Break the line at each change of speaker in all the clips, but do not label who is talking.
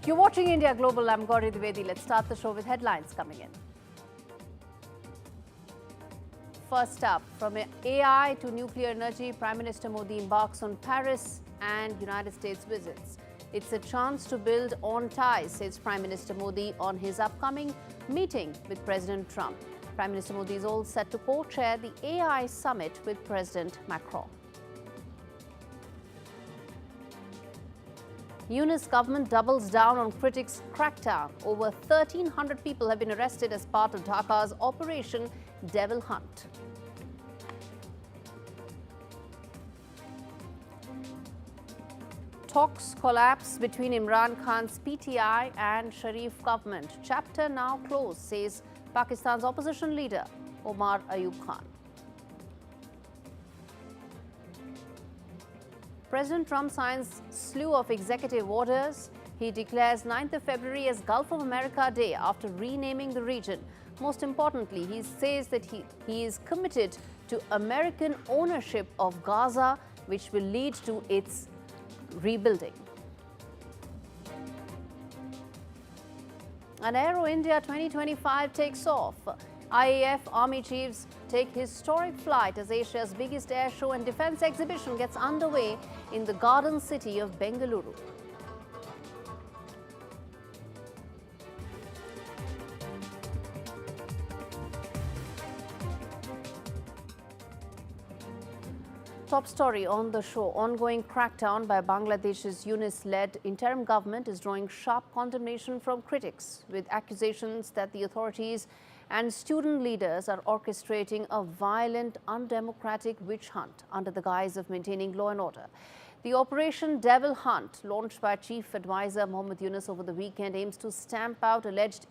You're watching India Global. I'm Gauri Dwivedi. Let's start the show with headlines coming in. First up, from AI to nuclear energy, Prime Minister Modi embarks on Paris and United States visits. It's a chance to build on ties, says Prime Minister Modi on his upcoming meeting with President Trump. Prime Minister Modi is all set to co-chair the AI summit with President Macron. Yunus government doubles down on critics' crackdown. Over 1,300 people have been arrested as part of Dhaka's Operation Devil Hunt. Talks collapse between Imran Khan's PTI and Sharif government. Chapter now closed, says Pakistan's opposition leader Omar Ayub Khan. President Trump signs slew of executive orders. He declares 9th of February as Gulf of America Day after renaming the region. Most importantly, he says that he is committed to American ownership of Gaza, which will lead to its rebuilding. And Aero India 2025 takes off. IAF Army chiefs take historic flight as Asia's biggest air show and defense exhibition gets underway in the garden city of Bengaluru. Top story on the show. Ongoing crackdown by Bangladesh's Yunus-led interim government is drawing sharp condemnation from critics, with accusations that the authorities and student leaders are orchestrating a violent, undemocratic witch hunt under the guise of maintaining law and order. The Operation Devil Hunt, launched by Chief Adviser Muhammad Yunus over the weekend, aims to stamp out alleged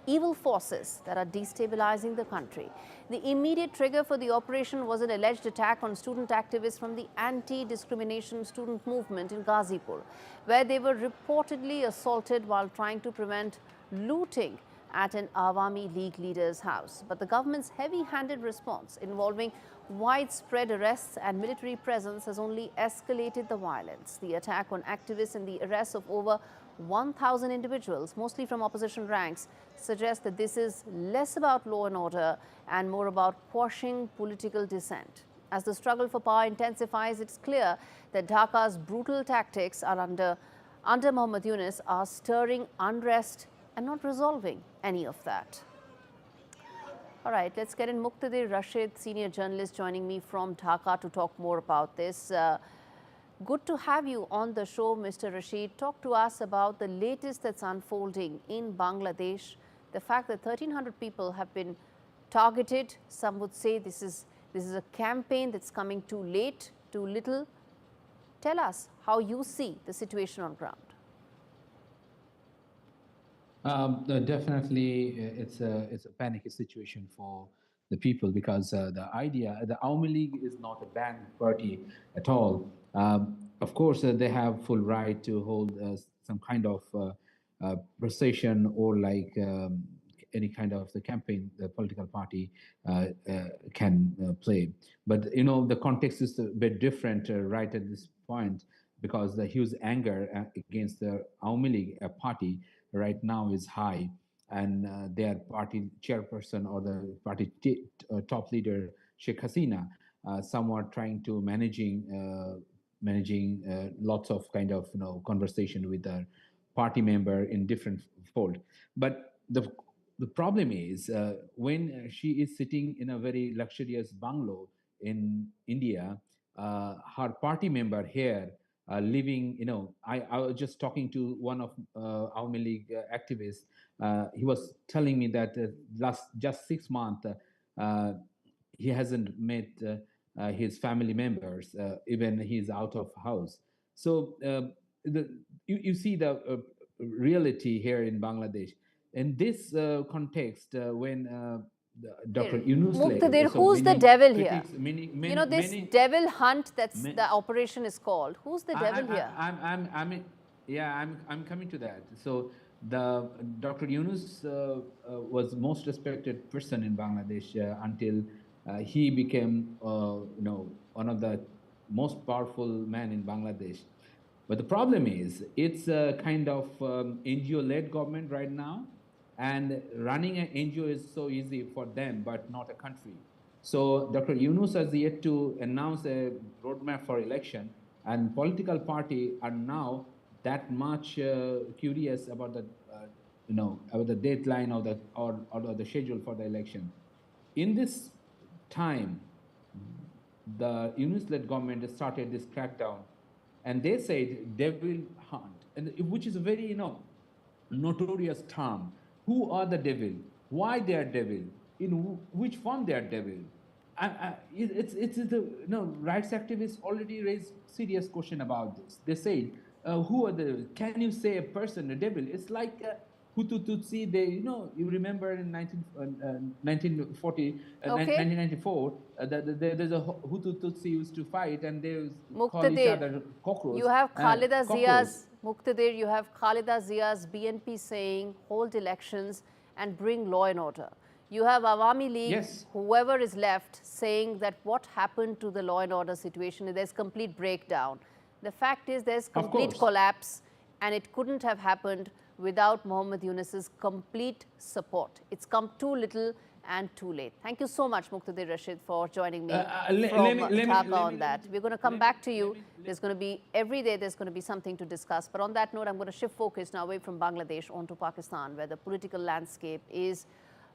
evil forces that are destabilizing the country. The immediate trigger for the operation was an alleged attack on student activists from the anti-discrimination student movement in Ghazipur, where they were reportedly assaulted while trying to prevent looting at an Awami League leader's house. But the government's heavy-handed response, involving widespread arrests and military presence, has only escalated the violence. The attack on activists and the arrest of over 1,000 individuals, mostly from opposition ranks, suggest that this is less about law and order and more about quashing political dissent. As the struggle for power intensifies, it's clear that Dhaka's brutal tactics are under Muhammad Yunus are stirring unrest and not resolving any of that. All right, let's get in Muqtadir Rashid, senior journalist, joining me from Dhaka to talk more about this. Good to have you on the show, Mr. Rashid. Talk to us about the latest that's unfolding in Bangladesh. The fact that 1,300 people have been targeted. Some would say this is a campaign that's coming too late, too little. Tell us how you see the situation on ground.
Definitely, it's a panicky situation for the people, because the Awami League is not a banned party at all. Of course, they have full right to hold some kind of procession or like any kind of the campaign the political party can play. But you know, the context is a bit different right at this point, because the huge anger against the Awami League party right now is high, and their party chairperson or the party top leader Sheikh Hasina somewhat trying to managing lots of kind of conversation with their party member in different fold. But the problem is when she is sitting in a very luxurious bungalow in India, her party member here living, I was just talking to one of Awami League activists. He was telling me that just 6 months, he hasn't met his family members, even he's out of house. So you see the reality here in Bangladesh. In this context, when Dr. Yunus-led.
Muqtadir, who's the devil here? This devil hunt, that's the operation is called. Who's the devil here?
I'm coming to that. So the Dr. Yunus was most respected person in Bangladesh until he became one of the most powerful men in Bangladesh. But the problem is, it's a kind of NGO-led government right now, and running an NGO is so easy for them, but not a country. So Dr. Yunus has yet to announce a roadmap for election, and political party are now that much curious about the, about the deadline or the schedule for the election. In this time, the Yunus-led government started this crackdown, and they said they will hunt, and which is a very notorious term. Who are the devil? Why they are devil? In which form they are devil? It's the rights activists already raised serious question about this. They say, who are the? Can you say a person a devil? It's like Hutu Tutsi. They you remember in 1940,
Okay.
1994, there's a Hutu Tutsi used to fight, and they call each
Muqtadir,
other cockroach.
you have Khalida
Cockroach.
Zia's, Muqtadir, you have Khalida Zia's BNP saying hold elections and bring law and order. You have Awami League,
Yes.
whoever is left, saying that what happened to the law and order situation, there's complete breakdown. The fact is there's complete
course.
collapse, and it couldn't have happened without Muhammad Yunus's complete support. It's come too little and too late. Thank you so much, Muqtadir Rashid, for joining me from Dhaka on that. We're going to come back to you. There's going to be, every day there's going to be something to discuss. But on that note, I'm going to shift focus now away from Bangladesh onto Pakistan, where the political landscape is,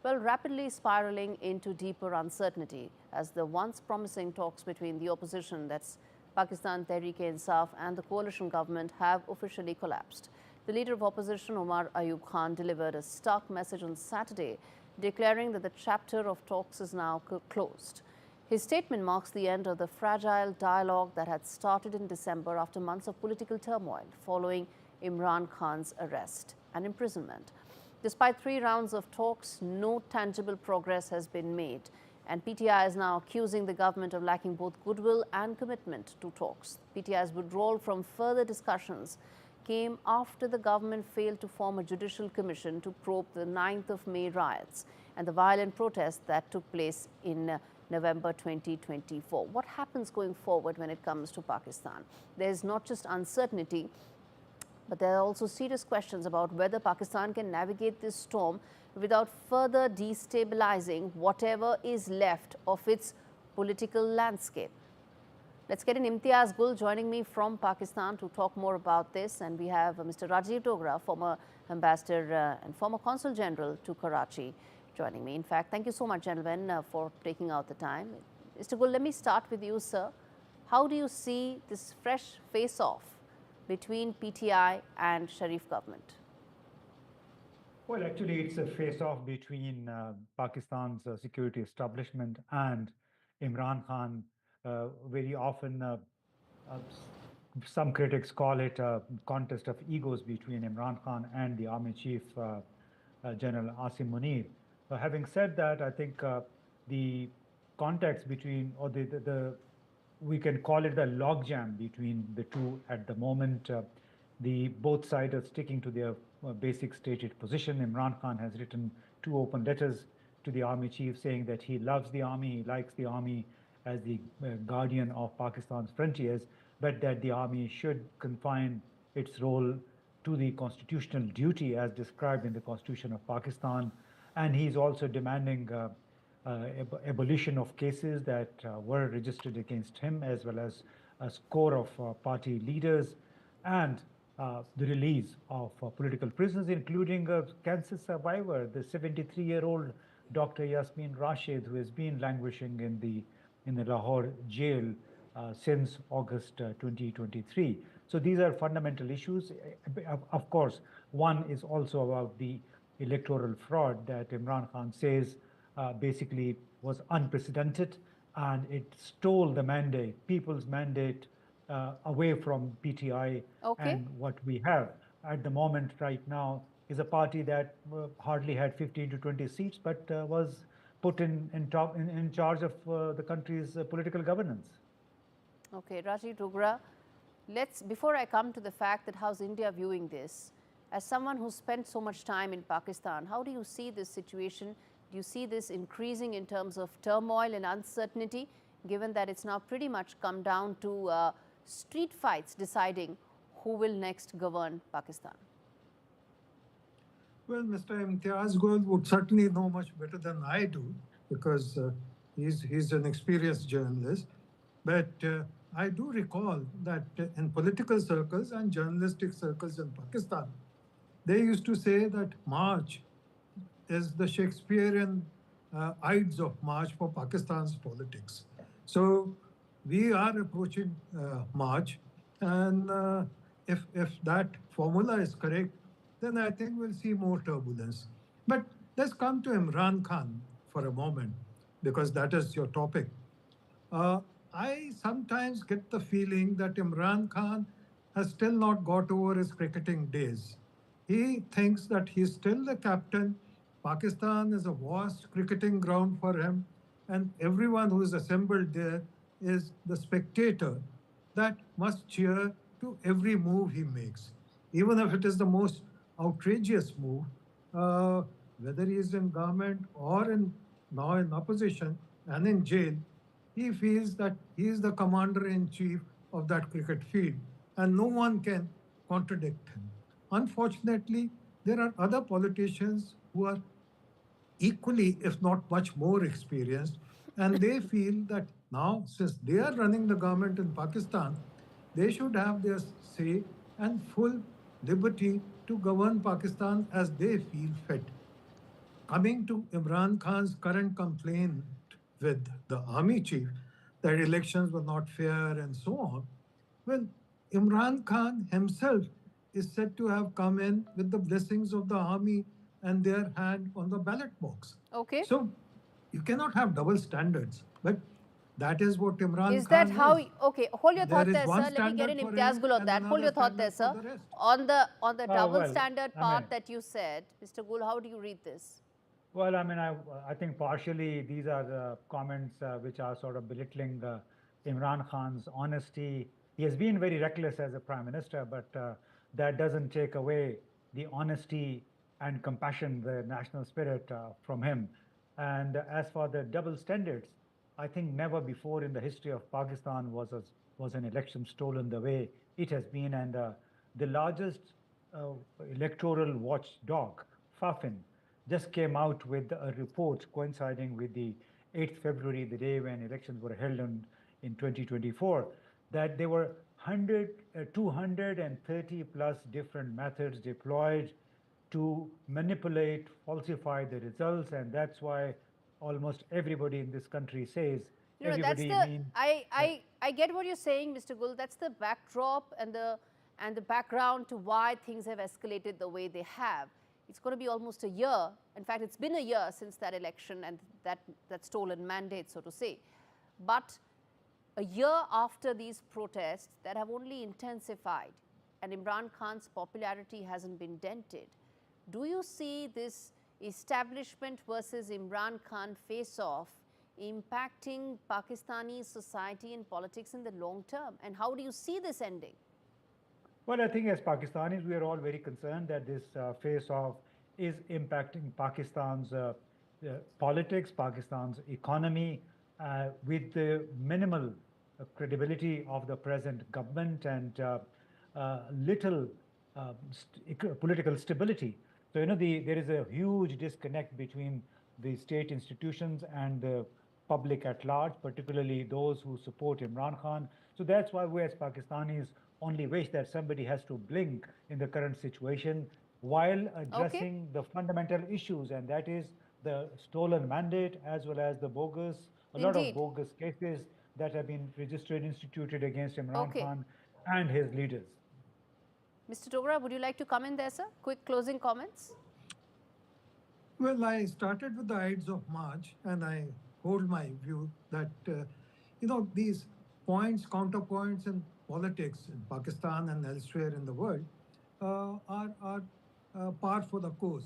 well, rapidly spiraling into deeper uncertainty as the once promising talks between the opposition, that's Pakistan Tehreek-e-Insaf, and the coalition government have officially collapsed. The leader of opposition, Omar Ayub Khan, delivered a stark message on Saturday, declaring that the chapter of talks is now closed. His statement marks the end of the fragile dialogue that had started in December after months of political turmoil following Imran Khan's arrest and imprisonment. Despite 3 rounds of talks, no tangible progress has been made, and PTI is now accusing the government of lacking both goodwill and commitment to talks. PTI's withdrawal from further discussions came after the government failed to form a judicial commission to probe the 9th of May riots and the violent protests that took place in November 2024. What happens going forward when it comes to Pakistan? There's not just uncertainty, but there are also serious questions about whether Pakistan can navigate this storm without further destabilizing whatever is left of its political landscape. Let's get in Imtiaz Gul joining me from Pakistan to talk more about this. And we have Mr. Rajiv Dogra, former ambassador and former consul general to Karachi, joining me. In fact, thank you so much, gentlemen, for taking out the time. Mr. Gul, let me start with you, sir. How do you see this fresh face-off between PTI and Sharif government?
Well, actually, it's a face-off between Pakistan's security establishment and Imran Khan. Very often, some critics call it a contest of egos between Imran Khan and the Army Chief General Asim Munir. Having said that, I think the context between, or we can call it the logjam between the two at the moment. Both sides are sticking to their basic stated position. Imran Khan has written 2 open letters to the army chief saying that he loves the army, he likes the army as the guardian of Pakistan's frontiers, but that the army should confine its role to the constitutional duty as described in the Constitution of Pakistan. And he's also demanding abolition of cases that were registered against him, as well as a score of party leaders, and the release of political prisoners, including a cancer survivor, the 73-year-old Dr. Yasmin Rashid, who has been languishing in the Lahore jail since August 2023. So these are fundamental issues. Of course, one is also about the electoral fraud that Imran Khan says basically was unprecedented, and it stole the mandate, people's mandate, away from PTI.
Okay.
And what we have at the moment right now is a party that hardly had 15 to 20 seats, but was put in charge of the country's political governance.
Okay, Rajiv Dogra, before I come to the fact that how's India viewing this, as someone who spent so much time in Pakistan, how do you see this situation? Do you see this increasing in terms of turmoil and uncertainty, given that it's now pretty much come down to street fights deciding who will next govern Pakistan?
Well, Mr. Imtiaz Goel would certainly know much better than I do because he's an experienced journalist. But I do recall that in political circles and journalistic circles in Pakistan, they used to say that March is the Shakespearean Ides of March for Pakistan's politics. So we are approaching March, and if that formula is correct, then I think we'll see more turbulence. But let's come to Imran Khan for a moment, because that is your topic. I sometimes get the feeling that Imran Khan has still not got over his cricketing days. He thinks that he's still the captain. Pakistan is a vast cricketing ground for him, and everyone who is assembled there is the spectator that must cheer to every move he makes, even if it is the most outrageous move, whether he is in government or now in opposition and in jail. He feels that he is the commander-in-chief of that cricket field, and no one can contradict him. Unfortunately, there are other politicians who are equally, if not much more experienced, and they feel that now, since they are running the government in Pakistan, they should have their say and full liberty to govern Pakistan as they feel fit. Coming to Imran Khan's current complaint with the army chief that elections were not fair and so on, well, Imran Khan himself is said to have come in with the blessings of the army and their hand on the ballot box.
Okay.
So you cannot have double standards, but that is what Imran
Is
Khan
that how?
is.
Okay, hold your thought
There is
there,
one
sir. Let me get an
standard for
Imtiaz
him
Gul on
and
that. Hold
another
your thought there,
standard for
sir.
the rest.
On the double
Well,
standard
I
part
mean,
that you said, Mr. Gul, how do you read this?
well, I think partially these are the comments which are sort of belittling Imran Khan's honesty. He has been very reckless as a prime minister, but that doesn't take away the honesty and compassion, the national spirit from him. And as for the double standards, I think never before in the history of Pakistan was an election stolen the way it has been. And the largest uh, electoral watchdog, Fafin, just came out with a report coinciding with the 8th February, the day when elections were held in 2024, that there were 230 plus different methods deployed to manipulate, falsify the results, and that's why almost everybody in this country says,
That's
everybody
the
means
I get what you're saying, Mr. Gul. That's the backdrop and the background to why things have escalated the way they have. It's going to be almost a year. In fact, it's been a year since that election and that stolen mandate, so to say. But a year after these protests that have only intensified and Imran Khan's popularity hasn't been dented, do you see this establishment versus Imran Khan face-off impacting Pakistani society and politics in the long term? And how do you see this ending?
well, I think as Pakistanis, we are all very concerned that this face-off is impacting Pakistan's politics, Pakistan's economy, with the minimal credibility of the present government and little political stability. So, there is a huge disconnect between the state institutions and the public at large, particularly those who support Imran Khan. So that's why we as Pakistanis only wish that somebody has to blink in the current situation while addressing the fundamental issues, and that is the stolen mandate as well as the a lot of
Indeed.
bogus cases that have been registered, instituted against Imran
Okay.
Khan and his leaders.
Mr. Dogra, would you like to come in there, sir? Quick closing comments.
Well, I started with the Ides of March, and I hold my view that, these points, counterpoints in politics in Pakistan and elsewhere in the world are par for the course.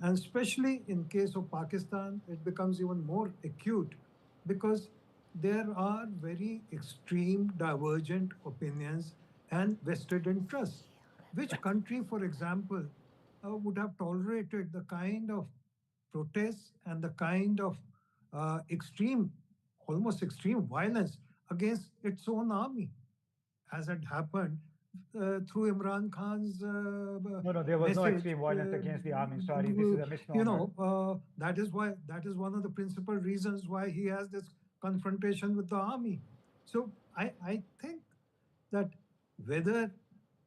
And especially in case of Pakistan, it becomes even more acute because there are very extreme divergent opinions and vested interests. Which country, for example, would have tolerated the kind of protests and the kind of extreme, almost extreme violence against its own army? as had happened through Imran Khan's
No, there was no
message,
extreme violence against the army. Sorry, this is a misnomer.
you know, that is one of the principal reasons why he has this confrontation with the army. So I think that whether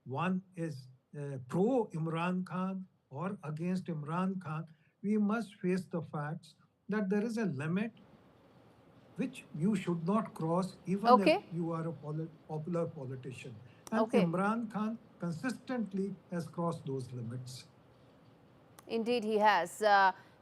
one is pro Imran Khan or against Imran Khan, we must face the facts that there is a limit which you should not cross even if you are a popular politician. And Imran Khan consistently has crossed those limits.
Indeed, he has.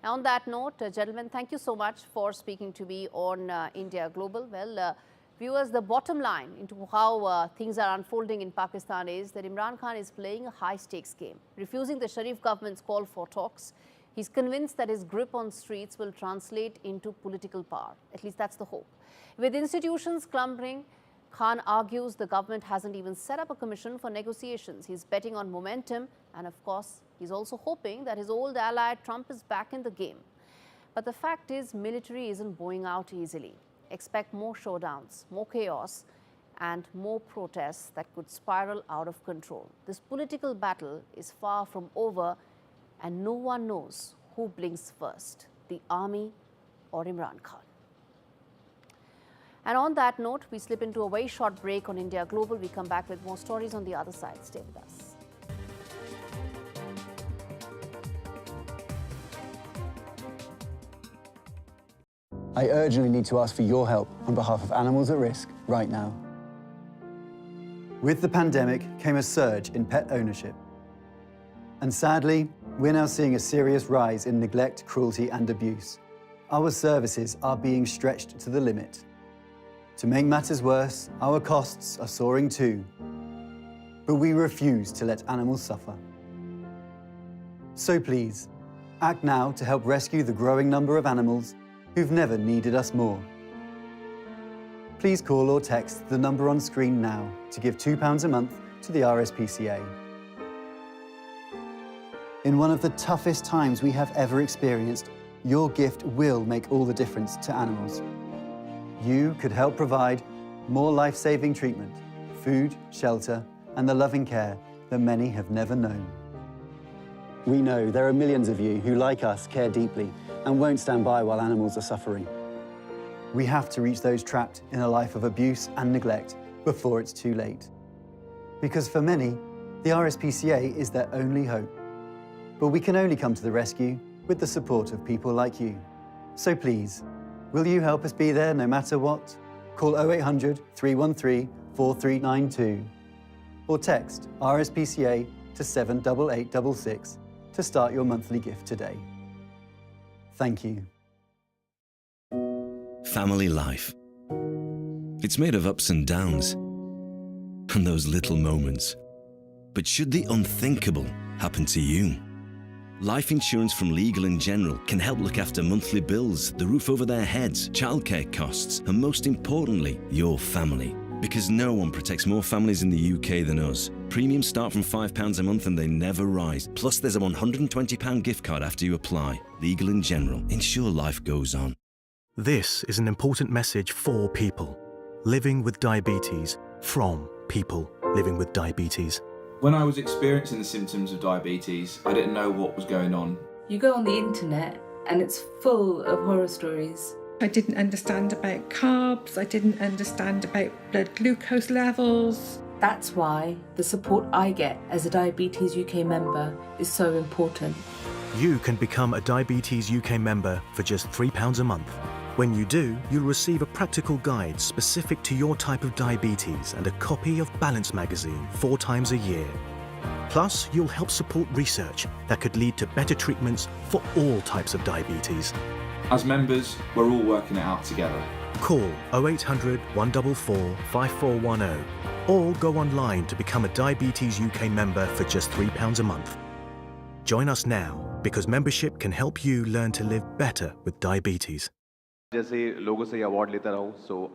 On that note, gentlemen, thank you so much for speaking to me on India Global. Well, viewers, the bottom line into how things are unfolding in Pakistan is that Imran Khan is playing a high-stakes game, refusing the Sharif government's call for talks. He's convinced that his grip on streets will translate into political power. At least that's the hope. With institutions clumpering, Khan argues the government hasn't even set up a commission for negotiations. He's betting on momentum, and of course, he's also hoping that his old ally Trump is back in the game. But the fact is, military isn't bowing out easily. Expect more showdowns, more chaos, and more protests that could spiral out of control. This political battle is far from over, and no one knows who blinks first, the army or Imran Khan. And on that note, we slip into a very short break on India Global. We come back with more stories on the other side. Stay with us.
I urgently need to ask for your help on behalf of animals at risk right now. With the pandemic came a surge in pet ownership. And sadly, we're now seeing a serious rise in neglect, cruelty, and abuse. Our services are being stretched to the limit. To make matters worse, our costs are soaring too. But we refuse to let animals suffer. So please, act now to help rescue the growing number of animals who've never needed us more. Please call or text the number on screen now to give £2 a month to the RSPCA. In one of the toughest times we have ever experienced, your gift will make all the difference to animals. You could help provide more life-saving treatment, food, shelter, and the loving care that many have never known. We know there are millions of you who, like us, care deeply and won't stand by while animals are suffering. We have to reach those trapped in a life of abuse and neglect before it's too late. Because for many, the RSPCA is their only hope. But we can only come to the rescue with the support of people like you. So please, will you help us be there no matter what? Call 0800 313 4392 or text RSPCA to 78866 to start your monthly gift today. Thank you.
Family life. It's made of ups and downs and those little moments. But should the unthinkable happen to you? Life insurance from Legal & General can help look after monthly bills, the roof over their heads, childcare costs, and most importantly, your family. Because no one protects more families in the UK than us. Premiums start from £5 a month and they never rise. Plus there's a £120 gift card after you apply. Legal & General. Ensure life goes on.
This is an important message for people living with diabetes from people living with diabetes.
When I was experiencing the symptoms of diabetes, I didn't know what was going on.
You go on the internet and it's full of horror stories.
I didn't understand about carbs, I didn't understand about blood glucose levels.
That's why the support I get as a Diabetes UK member is so important.
You can become a Diabetes UK member for just £3 a month. When you do, you'll receive a practical guide specific to your type of diabetes and a copy of Balance magazine 4 times a year. Plus, you'll help support research that could lead to better treatments for all types of diabetes.
As members, we're all working it out together.
Call 0800 144 5410 or go online to become a Diabetes UK member for just £3 a month. Join us now because membership can help you learn to live better with diabetes.
जैसे लोगों से award लेता रहूं, so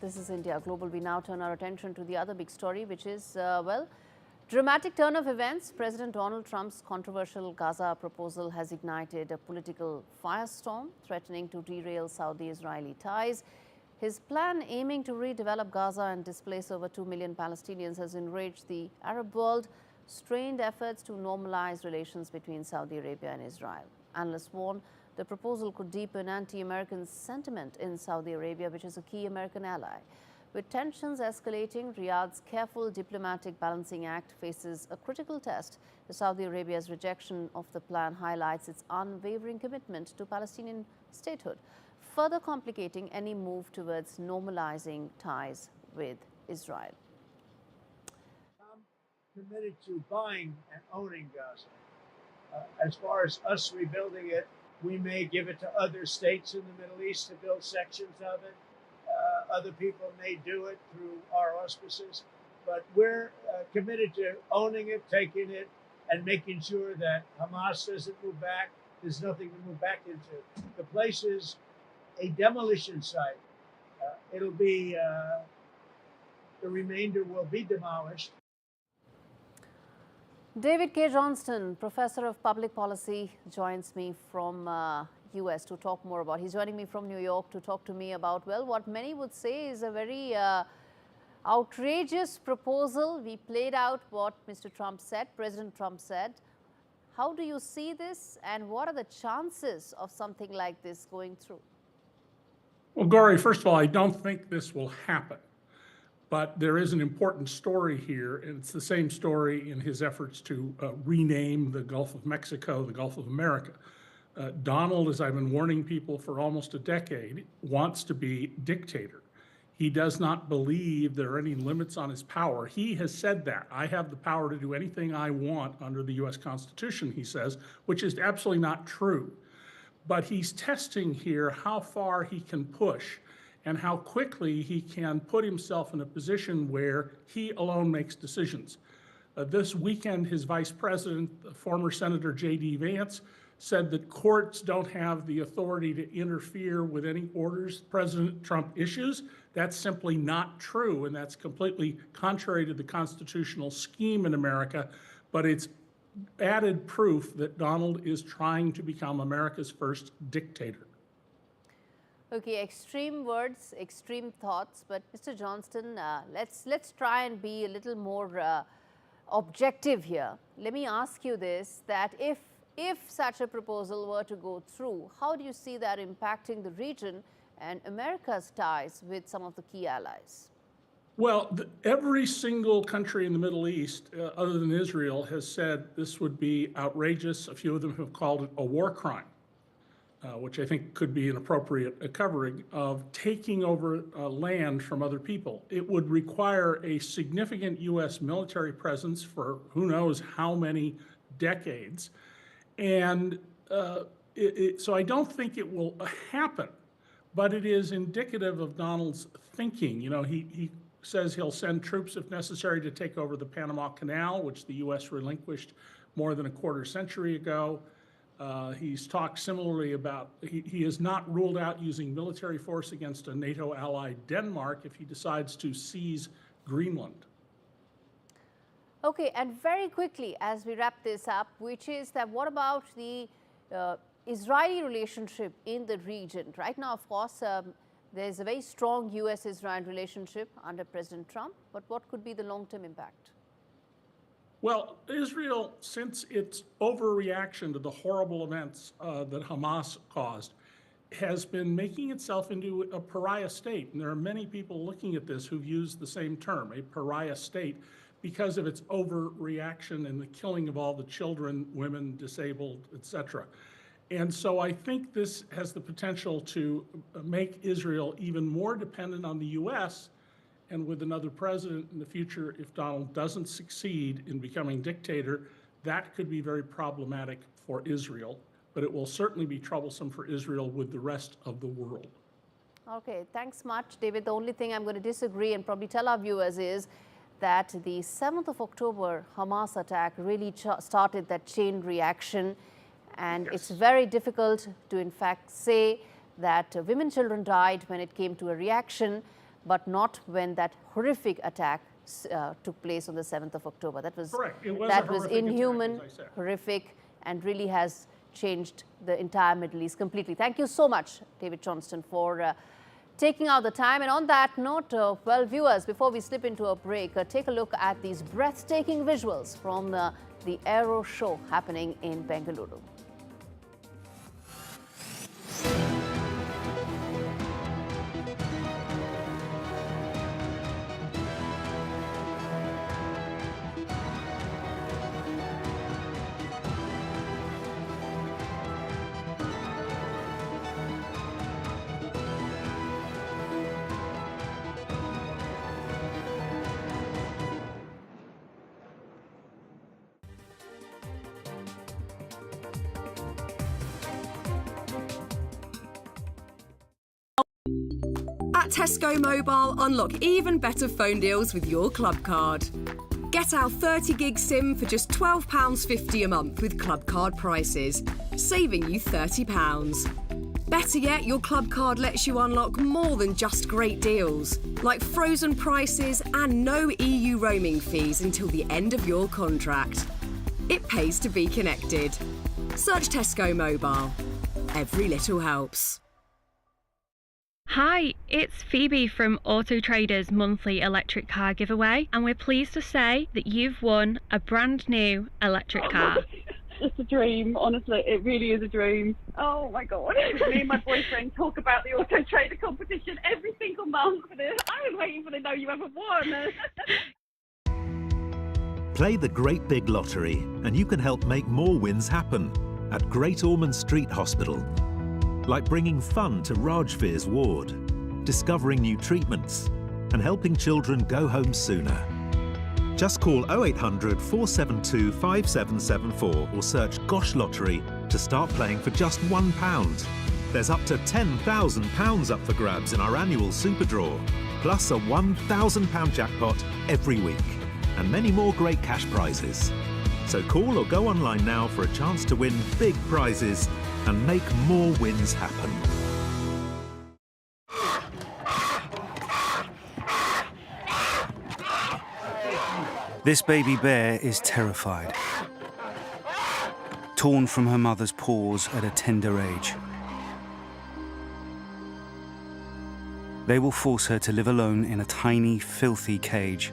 This is India Global. We now turn our attention to the other big story, which is, well, Dramatic turn of events. President Donald Trump's controversial Gaza proposal has ignited a political firestorm, threatening to derail Saudi-Israeli ties. His plan, aiming to redevelop Gaza and displace over 2 million Palestinians, has enraged the Arab world, strained efforts to normalize relations between Saudi Arabia and Israel. Analysts warn the proposal could deepen anti-American sentiment in Saudi Arabia, which is a key American ally. With tensions escalating, Riyadh's careful diplomatic balancing act faces a critical test. Saudi Arabia's rejection of the plan highlights its unwavering commitment to Palestinian statehood, further complicating any move towards normalizing ties with Israel.
I'm committed to buying and owning Gaza. As far as us rebuilding it, we may give it to other states in the Middle East to build sections of it. Other people may do it through our auspices, but we're committed to owning it, taking it, and making sure that Hamas doesn't move back. There's nothing to move back into. The place is a demolition site. It'll be, the remainder will be demolished.
David K. Johnston, Professor of Public Policy, joins me from US to talk more about. He's joining me from New York to talk to me about, well, what many would say is a very outrageous proposal. We played out what Mr. Trump said, President Trump said. How do you see this, and what are the chances of something like this going through?
Well, Gauri, first of all, I don't think this will happen. But there is an important story here, and it's the same story in his efforts to rename the Gulf of Mexico the Gulf of America. Donald, as I've been warning people for almost a decade, wants to be dictator. He does not believe there are any limits on his power. He has said that. I have the power to do anything I want under the US Constitution, he says, which is absolutely not true. But he's testing here how far he can push and how quickly he can put himself in a position where he alone makes decisions. This weekend, his vice president, former Senator J.D. Vance, said that courts don't have the authority to interfere with any orders President Trump issues. That's simply not true, and that's completely contrary to the constitutional scheme in America, but it's added proof that Donald is trying to become America's first dictator.
Okay, extreme words, extreme thoughts, but Mr. Johnston, let's try and be a little more objective here. Let me ask you this, that if such a proposal were to go through, how do you see that impacting the region and America's ties with some of the key allies?
Well, every single country in the Middle East, other than Israel, has said this would be outrageous. A few of them have called it a war crime. Which I think could be an appropriate covering of taking over land from other people. It would require a significant U.S. military presence for who knows how many decades. And so I don't think it will happen, but it is indicative of Donald's thinking. You know, he says he'll send troops if necessary to take over the Panama Canal, which the U.S. relinquished more than a quarter century ago. He's talked similarly about, he has not ruled out using military force against a NATO ally, Denmark, if he decides to seize Greenland.
Okay, and very quickly as we wrap this up, which is that what about the Israeli relationship in the region? Right now, of course, there's a very strong US-Israel relationship under President Trump, but what could be the long-term impact?
Well, Israel, since its overreaction to the horrible events that Hamas caused, has been making itself into a pariah state. And there are many people looking at this who've used the same term, a pariah state, because of its overreaction and the killing of all the children, women, disabled, etc. And so I think this has the potential to make Israel even more dependent on the US. And with another president in the future, if Donald doesn't succeed in becoming dictator, that could be very problematic for Israel. But it will certainly be troublesome for Israel with the rest of the world.
Okay, thanks much, David. The only thing I'm going to disagree and probably tell our viewers is that the 7th of October Hamas attack really started that chain reaction. And it's very difficult to, in fact, say that women, children died when it came to a reaction, but not when that horrific attack took place on the 7th of October. That was
correct. It was
that
a
was
horrific
inhuman,
attack, as I said.
horrific, and really has changed the entire Middle East completely. Thank you so much, David Johnston, for taking out the time. And on that note, well, viewers, before we slip into a break, take a look at these breathtaking visuals from the Aero show happening in Bengaluru.
At Tesco Mobile, unlock even better phone deals with your club card. Get our 30 gig SIM for just £12.50 a month with club card prices, saving you £30. Better yet, your club card lets you unlock more than just great deals, like frozen prices and no EU roaming fees until the end of your contract. It pays to be connected. Search Tesco Mobile. Every little helps.
Hi, it's Phoebe from Auto Trader's monthly electric car giveaway, and we're pleased to say that you've won a brand new electric car.
It's a dream, honestly, it really is a dream. Oh my god. Me and my boyfriend talk about the Auto Trader competition every single month. I was waiting for the know you ever won.
Play the Great Big Lottery and you can help make more wins happen at Great Ormond Street Hospital. Like bringing fun to Rajveer's ward, discovering new treatments, and helping children go home sooner. Just call 0800 472 5774 or search Gosh Lottery to start playing for just £1. There's up to £10,000 up for grabs in our annual Super Draw, plus a £1,000 jackpot every week, and many more great cash prizes. So call or go online now for a chance to win big prizes and make more wins happen.
This baby bear is terrified, torn from her mother's paws at a tender age. They will force her to live alone in a tiny, filthy cage,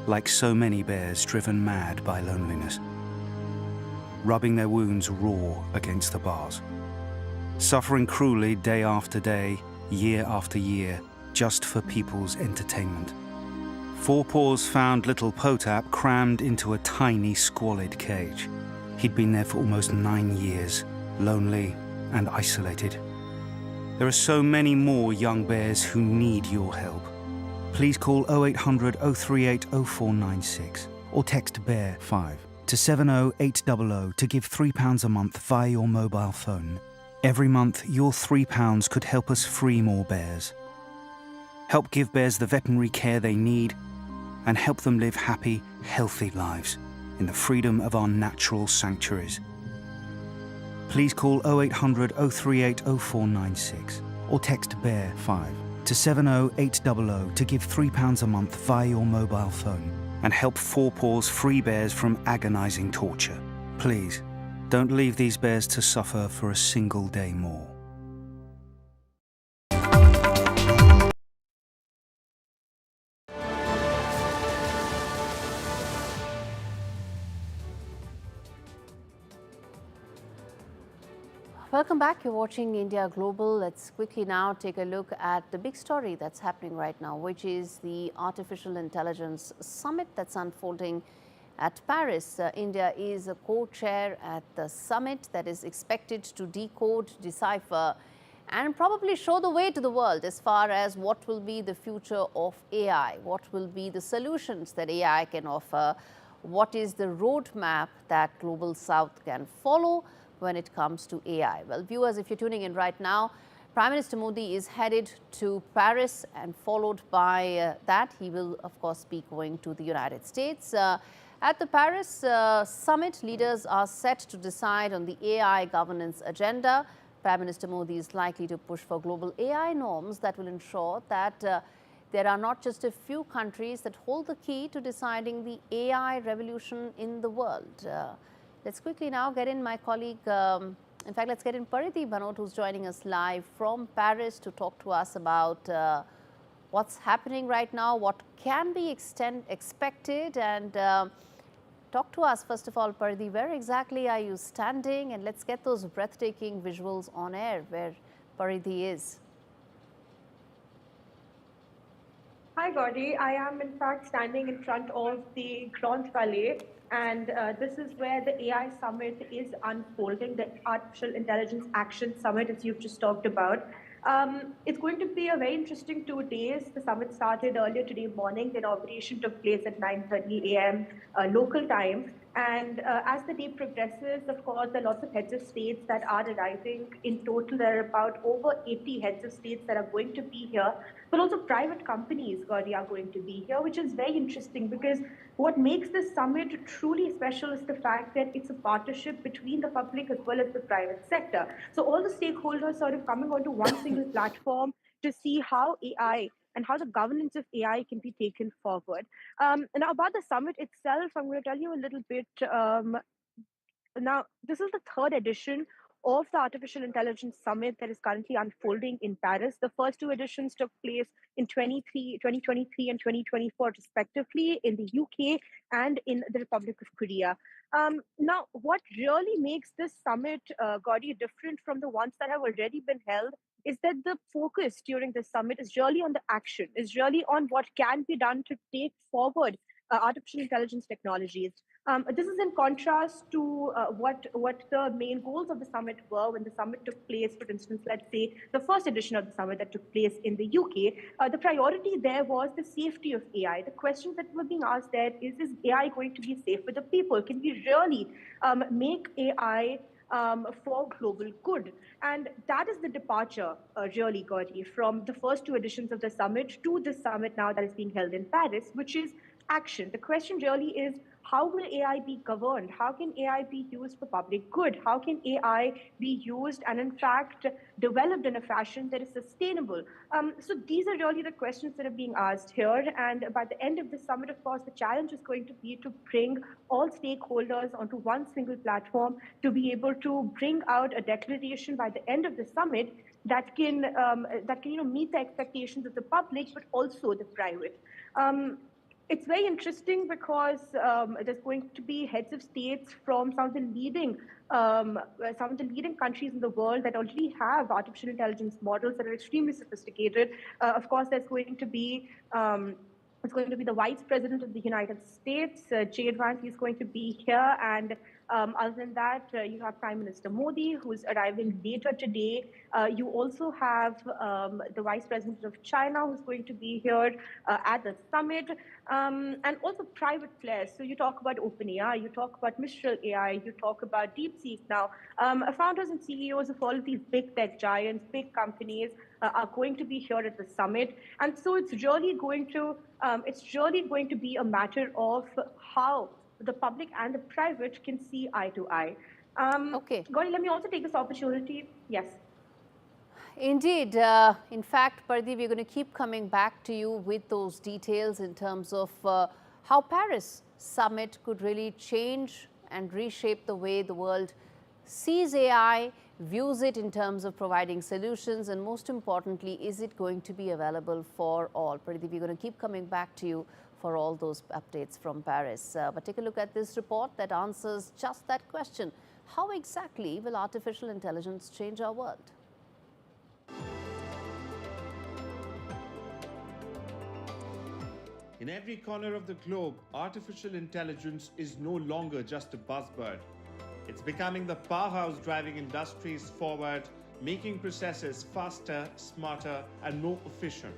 like so many bears driven mad by loneliness, rubbing their wounds raw against the bars, suffering cruelly day after day, year after year, just for people's entertainment. Four Paws found little Potap crammed into a tiny, squalid cage. He'd been there for almost 9 years, lonely and isolated. There are so many more young bears who need your help. Please call 0800 038 0496 or text BEAR5 to 70800 to give £3 a month via your mobile phone. Every month, your £3 could help us free more bears. Help give bears the veterinary care they need and help them live happy, healthy lives in the freedom of our natural sanctuaries. Please call 0800 038 0496 or text BEAR5 to 70800 to give £3 a month via your mobile phone and help Four Paws free bears from agonising torture. Please, don't leave these bears to suffer for a single day more.
Welcome back. You're watching India Global. Let's quickly now take a look at the big story that's happening right now, which is the Artificial Intelligence Summit that's unfolding at Paris. India is a co-chair at the summit that is expected to decode, decipher, and probably show the way to the world as far as what will be the future of AI, what will be the solutions that AI can offer, what is the roadmap that Global South can follow when it comes to AI. Well, viewers, if you're tuning in right now, Prime Minister Modi is headed to Paris, and followed by that, he will, of course, be going to the United States. At the Paris summit, leaders are set to decide on the AI governance agenda. Prime Minister Modi is likely to push for global AI norms that will ensure that there are not just a few countries that hold the key to deciding the AI revolution in the world. Let's quickly now get in my colleague, in fact, let's get in Paridhi Bhanot, who's joining us live from Paris to talk to us about what's happening right now, what can be expected, and talk to us, first of all, Paridhi, where exactly are you standing? And let's get those breathtaking visuals on air where Paridhi is.
Hi, Gauri. I am, in fact, standing in front of the Grand Palais, and this is where the AI Summit is unfolding, the Artificial Intelligence Action Summit, as you've just talked about. It's going to be a very interesting 2 days. The summit started earlier today morning. The inauguration took place at 9:30 a.m. Local time. And as the day progresses, of course, there are lots of heads of states that are arriving. In total, there are about over 80 heads of states that are going to be here. But also private companies, Gauri, are going to be here, which is very interesting because what makes this summit truly special is the fact that it's a partnership between the public as well as the private sector. So all the stakeholders sort of coming onto one single platform to see how AI and how the governance of AI can be taken forward. Now, about the summit itself, I'm going to tell you a little bit. Now, this is the 3rd edition of the Artificial Intelligence Summit that is currently unfolding in Paris. The first 2 editions took place in 2023 and 2024, respectively, in the UK and in the Republic of Korea. Now, what really makes this summit, Gauri, different from the ones that have already been held is that the focus during this summit is really on the action, is really on what can be done to take forward artificial intelligence technologies. This is in contrast to what the main goals of the summit were when the summit took place. For instance, let's say the first edition of the summit that took place in the UK, the priority there was the safety of AI. The questions that were being asked there is AI going to be safe for the people? Can we really make AI for global good? And that is the departure, really, Gauri, from the first 2 editions of the summit to this summit now that is being held in Paris, which is action. The question really is, how will AI be governed? How can AI be used for public good? How can AI be used and, in fact, developed in a fashion that is sustainable? So these are really the questions that are being asked here. And by the end of the summit, of course, the challenge is going to be to bring all stakeholders onto one single platform to be able to bring out a declaration by the end of the summit that can meet the expectations of the public, but also the private. It's very interesting because there's going to be heads of states from some of the leading countries in the world that already have artificial intelligence models that are extremely sophisticated. Of course, there's going to be it's going to be the Vice President of the United States, J. Vance. He's going to be here, and other than that, you have Prime Minister Modi, who's arriving later today. You also have the Vice President of China, who's going to be here at the summit, and also private players. So you talk about OpenAI, you talk about Mistral AI, you talk about DeepSeek now. Founders and CEOs of all of these big tech giants, big companies are going to be here at the summit. And so it's really going to be a matter of how the public and the private can see eye to eye. Okay. Gauri, let me also take this opportunity. Yes.
Indeed. In fact, Paridhi, we're going to keep coming back to you with those details in terms of how Paris summit could really change and reshape the way the world sees AI, views it in terms of providing solutions, and most importantly, is it going to be available for all? Paridhi, we're going to keep coming back to you for all those updates from Paris. But take a look at this report that answers just that question. How exactly will artificial intelligence change our world?
In every corner of the globe, artificial intelligence is no longer just a buzzword. It's becoming the powerhouse driving industries forward, making processes faster, smarter, and more efficient.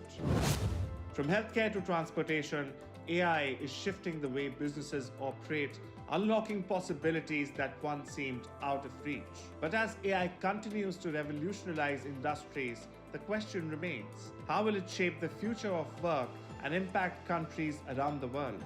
From healthcare to transportation, AI is shifting the way businesses operate, unlocking possibilities that once seemed out of reach. But as AI continues to revolutionize industries, the question remains, how will it shape the future of work and impact countries around the world?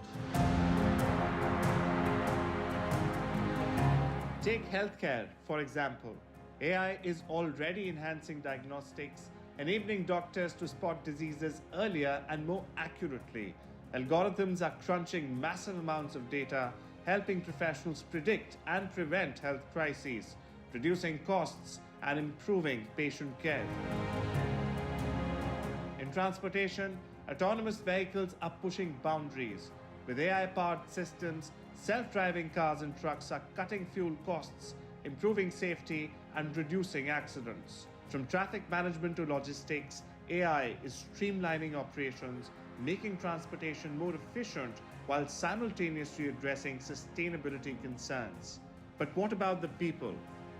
Take healthcare, for example. AI is already enhancing diagnostics, enabling doctors to spot diseases earlier and more accurately. Algorithms are crunching massive amounts of data, helping professionals predict and prevent health crises, reducing costs and improving patient care. In transportation, autonomous vehicles are pushing boundaries. With AI-powered systems, self-driving cars and trucks are cutting fuel costs, improving safety and reducing accidents. From traffic management to logistics, AI is streamlining operations, making transportation more efficient while simultaneously addressing sustainability concerns. But what about the people?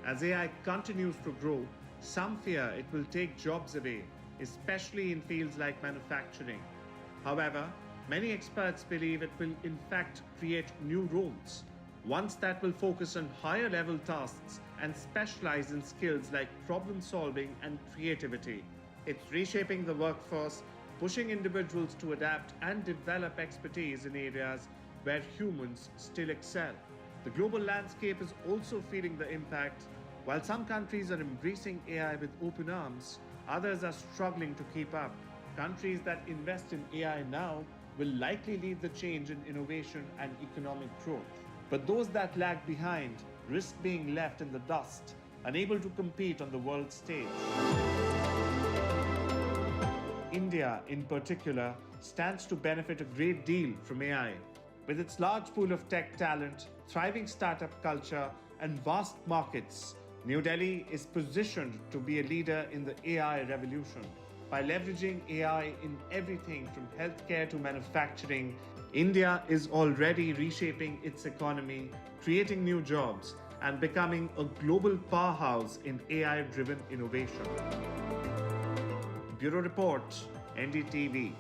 As AI continues to grow, some fear it will take jobs away, especially in fields like manufacturing. However, many experts believe it will in fact create new roles, ones that will focus on higher level tasks and specialize in skills like problem solving and creativity. It's reshaping the workforce, pushing individuals to adapt and develop expertise in areas where humans still excel. The global landscape is also feeling the impact. While some countries are embracing AI with open arms, others are struggling to keep up. Countries that invest in AI now will likely lead the change in innovation and economic growth. But those that lag behind risk being left in the dust, unable to compete on the world stage. India, in particular, stands to benefit a great deal from AI. With its large pool of tech talent, thriving startup culture, and vast markets, New Delhi is positioned to be a leader in the AI revolution. By leveraging AI in everything from healthcare to manufacturing, India is already reshaping its economy, creating new jobs, and becoming a global powerhouse in AI-driven innovation. Bureau Report, NDTV.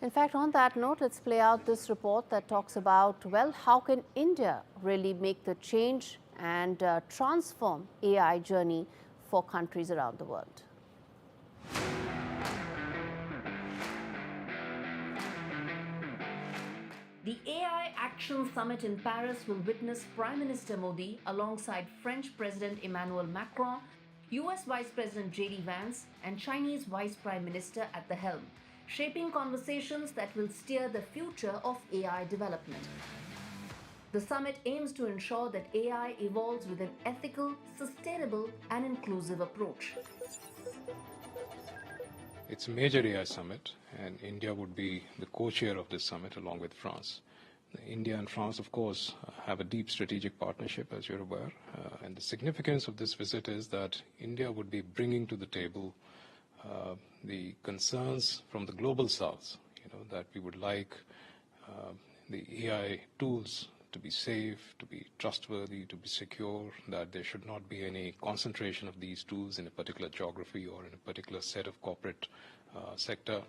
In fact, on that note, let's play out this report that talks about, well, how can India really make the change and transform AI journey for countries around the world. The AI Action Summit in Paris will witness Prime Minister Modi alongside French President Emmanuel Macron, US Vice President J.D. Vance and Chinese Vice Prime Minister at the helm, shaping conversations that will steer the future of AI development. The summit aims to ensure that AI evolves with an ethical, sustainable and inclusive approach.
It's a major AI summit, and India would be the co-chair of this summit along with France. India and France, of course, have a deep strategic partnership, as you're aware, and the significance of this visit is that India would be bringing to the table the concerns from the global south, that we would like the AI tools to be safe, to be trustworthy, to be secure, that there should not be any concentration of these tools in a particular geography or in a particular set of corporate sector.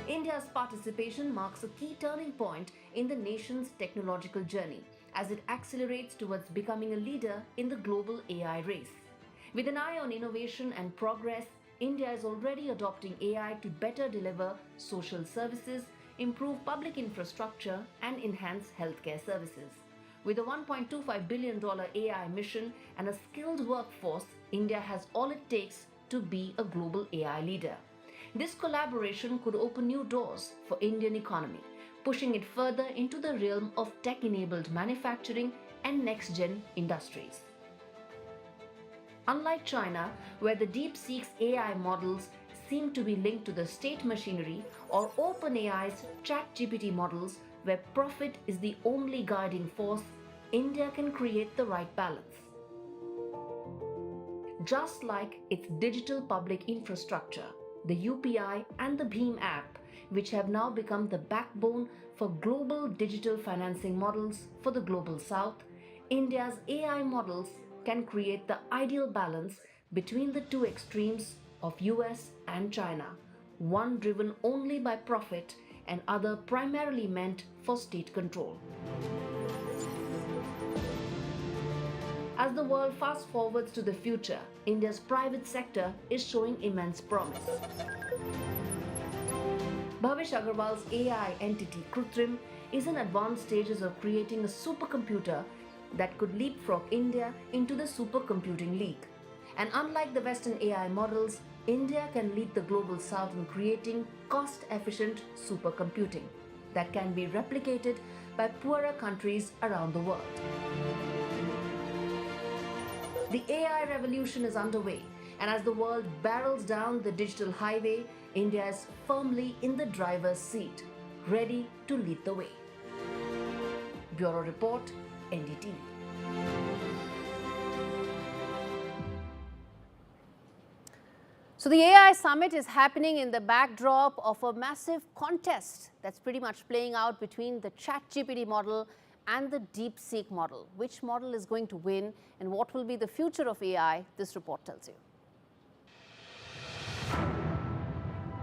India's participation marks a key turning point in the nation's technological journey as it accelerates towards becoming a leader in the global AI race. With an eye on innovation and progress, India is already adopting AI to better deliver social services, improve public infrastructure and enhance healthcare services. With a $1.25 billion AI mission and a skilled workforce, India has all it takes to be a global AI leader. This collaboration could open new doors for Indian economy, pushing it further into the realm of tech-enabled manufacturing and next-gen industries. Unlike China, where the DeepSeek's AI models seem to be linked to the state machinery, or OpenAI's ChatGPT models, where profit is the only guiding force, India can create the right balance. Just like its digital public infrastructure, the UPI and the BHIM app, which have now become the backbone for global digital financing models for the global south, India's AI models can create the ideal balance between the two extremes of US and China, one driven only by profit and other primarily meant for state control. As the world fast forwards to the future, India's private sector is showing immense promise. Bhavish Aggarwal's AI entity Krutrim is in advanced stages of creating a supercomputer
that could leapfrog India into the supercomputing league. And unlike the Western AI models, India can lead the global south in creating cost-efficient supercomputing that can be replicated by poorer countries around the world. The AI revolution is underway, and as the world barrels down the digital highway, India is firmly in the driver's seat, ready to lead the way. Bureau Report, NDTV.
So the AI summit is happening in the backdrop of a massive contest that's pretty much playing out between the ChatGPT model and the DeepSeek model. Which model is going to win and what will be the future of AI? This report tells you.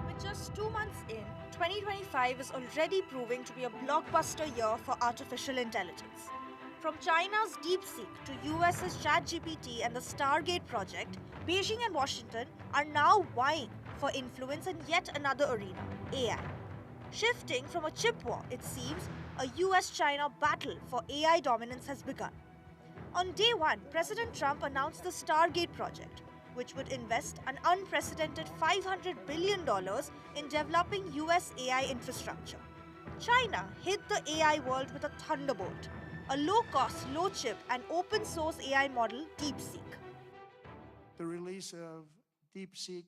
With just 2 months in, 2025 is already proving to be a blockbuster year for artificial intelligence. From China's DeepSeek to US's ChatGPT and the Stargate project, Beijing and Washington are now vying for influence in yet another arena, AI. Shifting from a chip war, it seems, a US-China battle for AI dominance has begun. On day one, President Trump announced the Stargate project, which would invest an unprecedented $500 billion in developing US AI infrastructure. China hit the AI world with a thunderbolt, a low-cost, low-chip and open-source AI model, DeepSeek.
The release of DeepSeek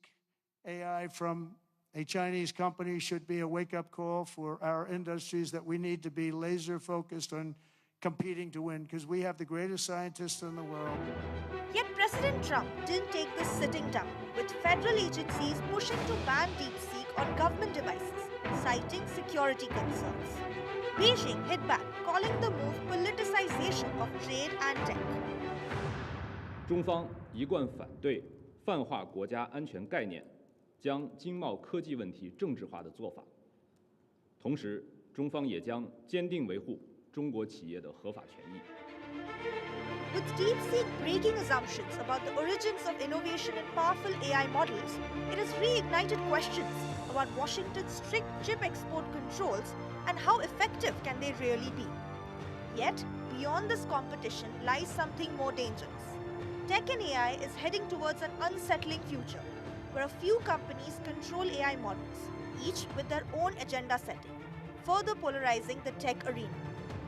AI from a Chinese company should be a wake-up call for our industries that we need to be laser-focused on competing to win, because we have the greatest scientists in the world.
Yet President Trump didn't take this sitting down, with federal agencies pushing to ban DeepSeek on government devices, citing security concerns. Beijing hit back, calling the move politicization of trade and tech.
中方一贯反对泛化国家安全概念，将经贸科技问题政治化的做法。同时，中方也将坚定维护中国企业的合法权益。
With DeepSeek breaking assumptions about the origins of innovation in powerful AI models, it has reignited questions about Washington's strict chip export controls and how effective can they really be. Yet, beyond this competition lies something more dangerous. Tech and AI is heading towards an unsettling future, where a few companies control AI models, each with their own agenda setting, further polarizing the tech arena.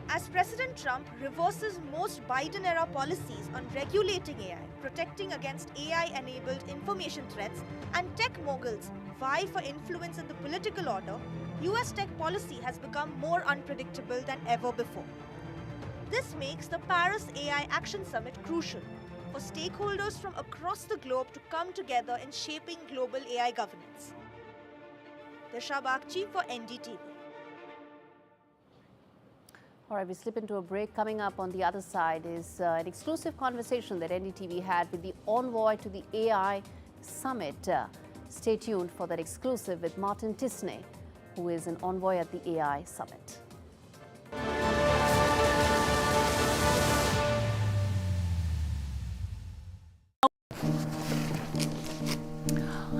As President Trump reverses most Biden-era policies on regulating AI, protecting against AI-enabled information threats, and tech moguls vie for influence in the political order, US tech policy has become more unpredictable than ever before. This makes the Paris AI Action Summit crucial for stakeholders from across the globe to come together in shaping global AI governance. Disha Bagchi for NDTV.
All right, we slip into a break. Coming up on the other side is an exclusive conversation that NDTV had with the envoy to the AI Summit. Stay tuned for that exclusive with Martin Tisney, who is an envoy at the AI Summit.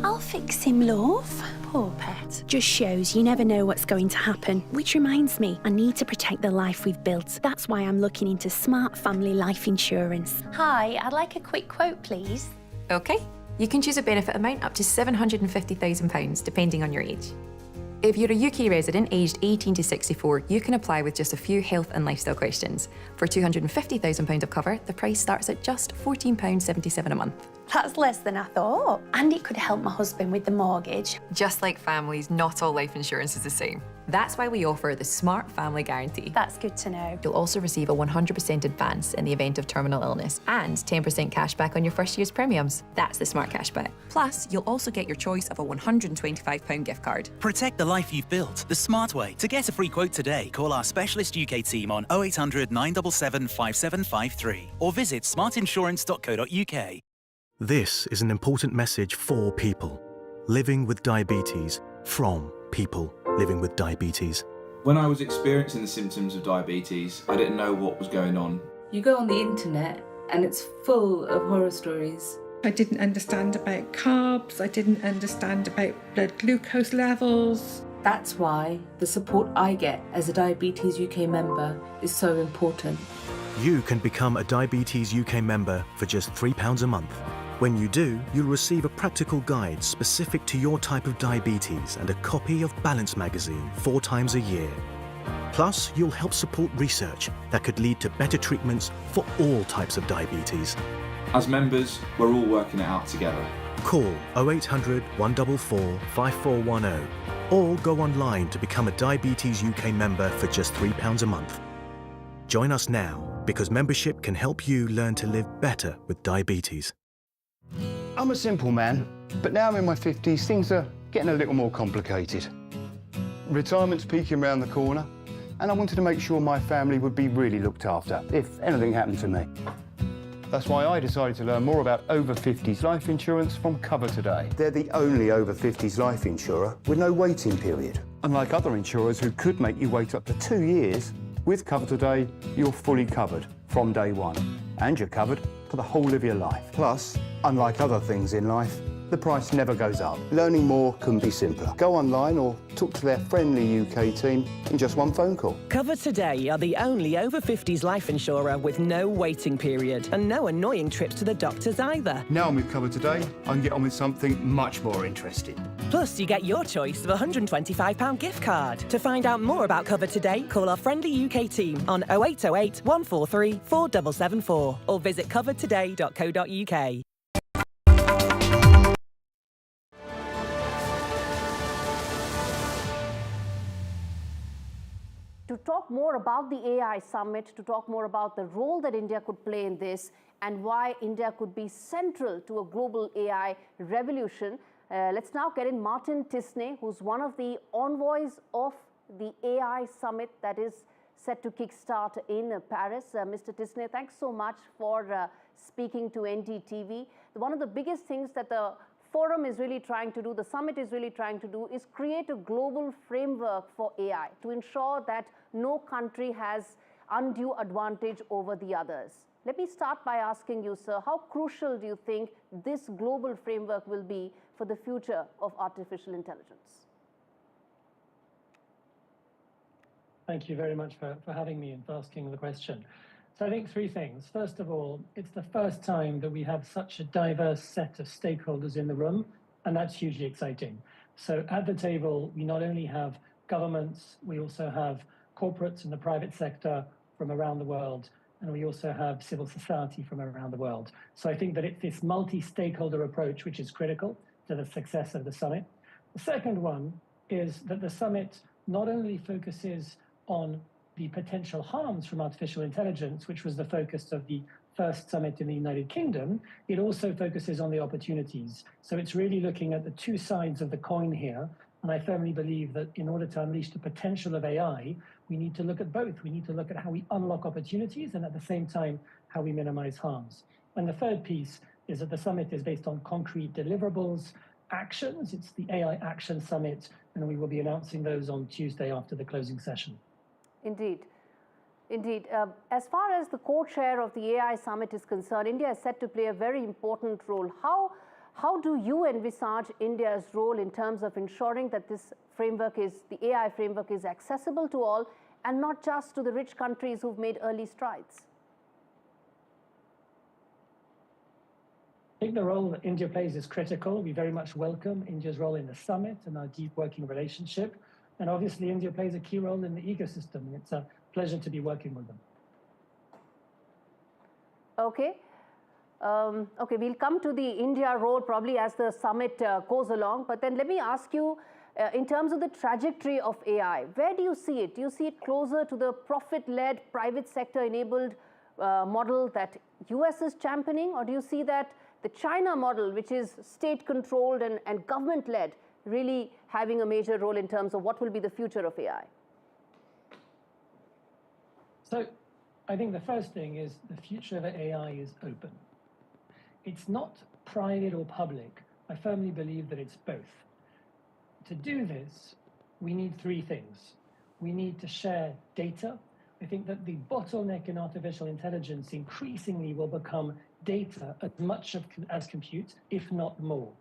I'll fix him, love. Poor pet. Just shows you never know what's going to happen. Which reminds me, I need to protect the life we've built. That's why I'm looking into smart family life insurance.
Hi, I'd like a quick quote, please.
OK. You can choose a benefit amount up to £750,000, depending on your age. If you're a UK resident aged 18 to 64, you can apply with just a few health and lifestyle questions. For £250,000 of cover, the price starts at just £14.77 a month.
That's less than I thought. And it could help my husband with the mortgage.
Just like families, not all life insurance is the same. That's why we offer the Smart Family Guarantee.
That's good to know.
You'll also receive a 100% advance in the event of terminal illness and 10% cash back on your first year's premiums. That's the Smart Cashback. Plus, you'll also get your choice of a £125 gift card.
Protect the life you've built the smart way. To get a free quote today, call our specialist UK team on 0800 977 5753 or visit smartinsurance.co.uk.
This is an important message for people living with diabetes from people living with diabetes.
When I was experiencing the symptoms of diabetes, I didn't know what was going on.
You go on the internet and it's full of horror stories.
I didn't understand about carbs, I didn't understand about blood glucose levels.
That's why the support I get as a Diabetes UK member is so important.
You can become a Diabetes UK member for just £3 a month. When you do, you'll receive a practical guide specific to your type of diabetes and a copy of Balance magazine 4 times a year. Plus, you'll help support research that could lead to better treatments for all types of diabetes.
As members, we're all working it out together.
Call 0800 144 5410 or go online to become a Diabetes UK member for just £3 a month. Join us now because membership can help you learn to live better with diabetes.
I'm a simple man, but now I'm in my 50s, things are getting a little more complicated. Retirement's peeking around the corner, and I wanted to make sure my family would be really looked after if anything happened to me. That's why I decided to learn more about over 50s life insurance from Cover Today. They're the only over 50s life insurer with no waiting period. Unlike other insurers who could make you wait up to 2 years, with Cover Today, you're fully covered from day one. And you're covered for the whole of your life. Plus, unlike other things in life, the price never goes up. Learning more can be simpler. Go online or talk to their friendly UK team in just one phone call.
Cover Today are the only over 50s life insurer with no waiting period and no annoying trips to the doctors either.
Now I'm with Cover Today, I can get on with something much more interesting.
Plus, you get your choice of a £125 gift card. To find out more about Cover Today, call our friendly UK team on 0808 143 4774 or visit covertoday.co.uk.
To talk more about the AI summit, to talk more about the role that India could play in this and why India could be central to a global AI revolution, let's now get in Martin Tisney, who's one of the envoys of the AI summit that is set to kickstart in Paris. Mr. Tisney, thanks so much for speaking to NDTV. One of the biggest things that the forum is really trying to do, the summit is really trying to do, is create a global framework for AI to ensure that no country has undue advantage over the others. Let me start by asking you, sir, how crucial do you think this global framework will be for the future of artificial intelligence?
Thank you very much for having me and for asking the question. So I think 3 things. First of all, it's the first time that we have such a diverse set of stakeholders in the room, and that's hugely exciting. So at the table, we not only have governments, we also have corporates in the private sector from around the world, and we also have civil society from around the world. So I think that it's this multi-stakeholder approach which is critical to the success of the summit. The second one is that the summit not only focuses on the potential harms from artificial intelligence, which was the focus of the first summit in the United Kingdom, it also focuses on the opportunities. So it's really looking at the 2 sides of the coin here. And I firmly believe that in order to unleash the potential of AI, we need to look at both. We need to look at how we unlock opportunities and at the same time, how we minimize harms. And the third piece is that the summit is based on concrete deliverables, actions. It's the AI Action Summit, and we will be announcing those on Tuesday after the closing session.
Indeed. Indeed. As far as the co-chair of the AI summit is concerned, India is set to play a very important role. How do you envisage India's role in terms of ensuring that this framework the AI framework is accessible to all and not just to the rich countries who've made early strides?
I think the role that India plays is critical. We very much welcome India's role in the summit and our deep working relationship. And obviously, India plays a key role in the ecosystem. And it's a pleasure to be working with them.
Okay. Okay, we'll come to the India role probably as the summit goes along. But then let me ask you, in terms of the trajectory of AI, where do you see it? Do you see it closer to the profit-led, private sector-enabled model that US is championing? Or do you see that the China model, which is state-controlled and government-led, really having a major role in terms of what will be the future of AI?
So I think the first thing is the future of AI is open. It's not private or public. I firmly believe that it's both. To do this, we need 3 things. We need to share data. I think that the bottleneck in artificial intelligence increasingly will become data as much as compute, if not more.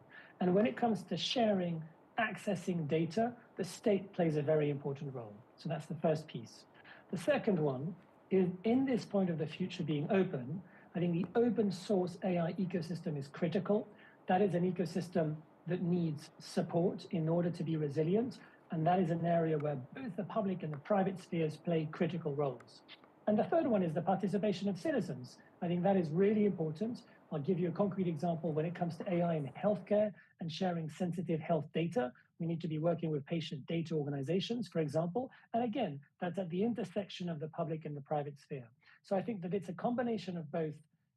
And when it comes to sharing, accessing data, the state plays a very important role. So that's the first piece. The second one in this point of the future being open, I think the open source AI ecosystem is critical. That is an ecosystem that needs support in order to be resilient. And that is an area where both the public and the private spheres play critical roles. And the third one is the participation of citizens. I think that is really important. I'll give you a concrete example when it comes to AI in healthcare and sharing sensitive health data. We need to be working with patient data organizations, for example. And again, that's at the intersection of the public and the private sphere. So I think that it's a combination of both.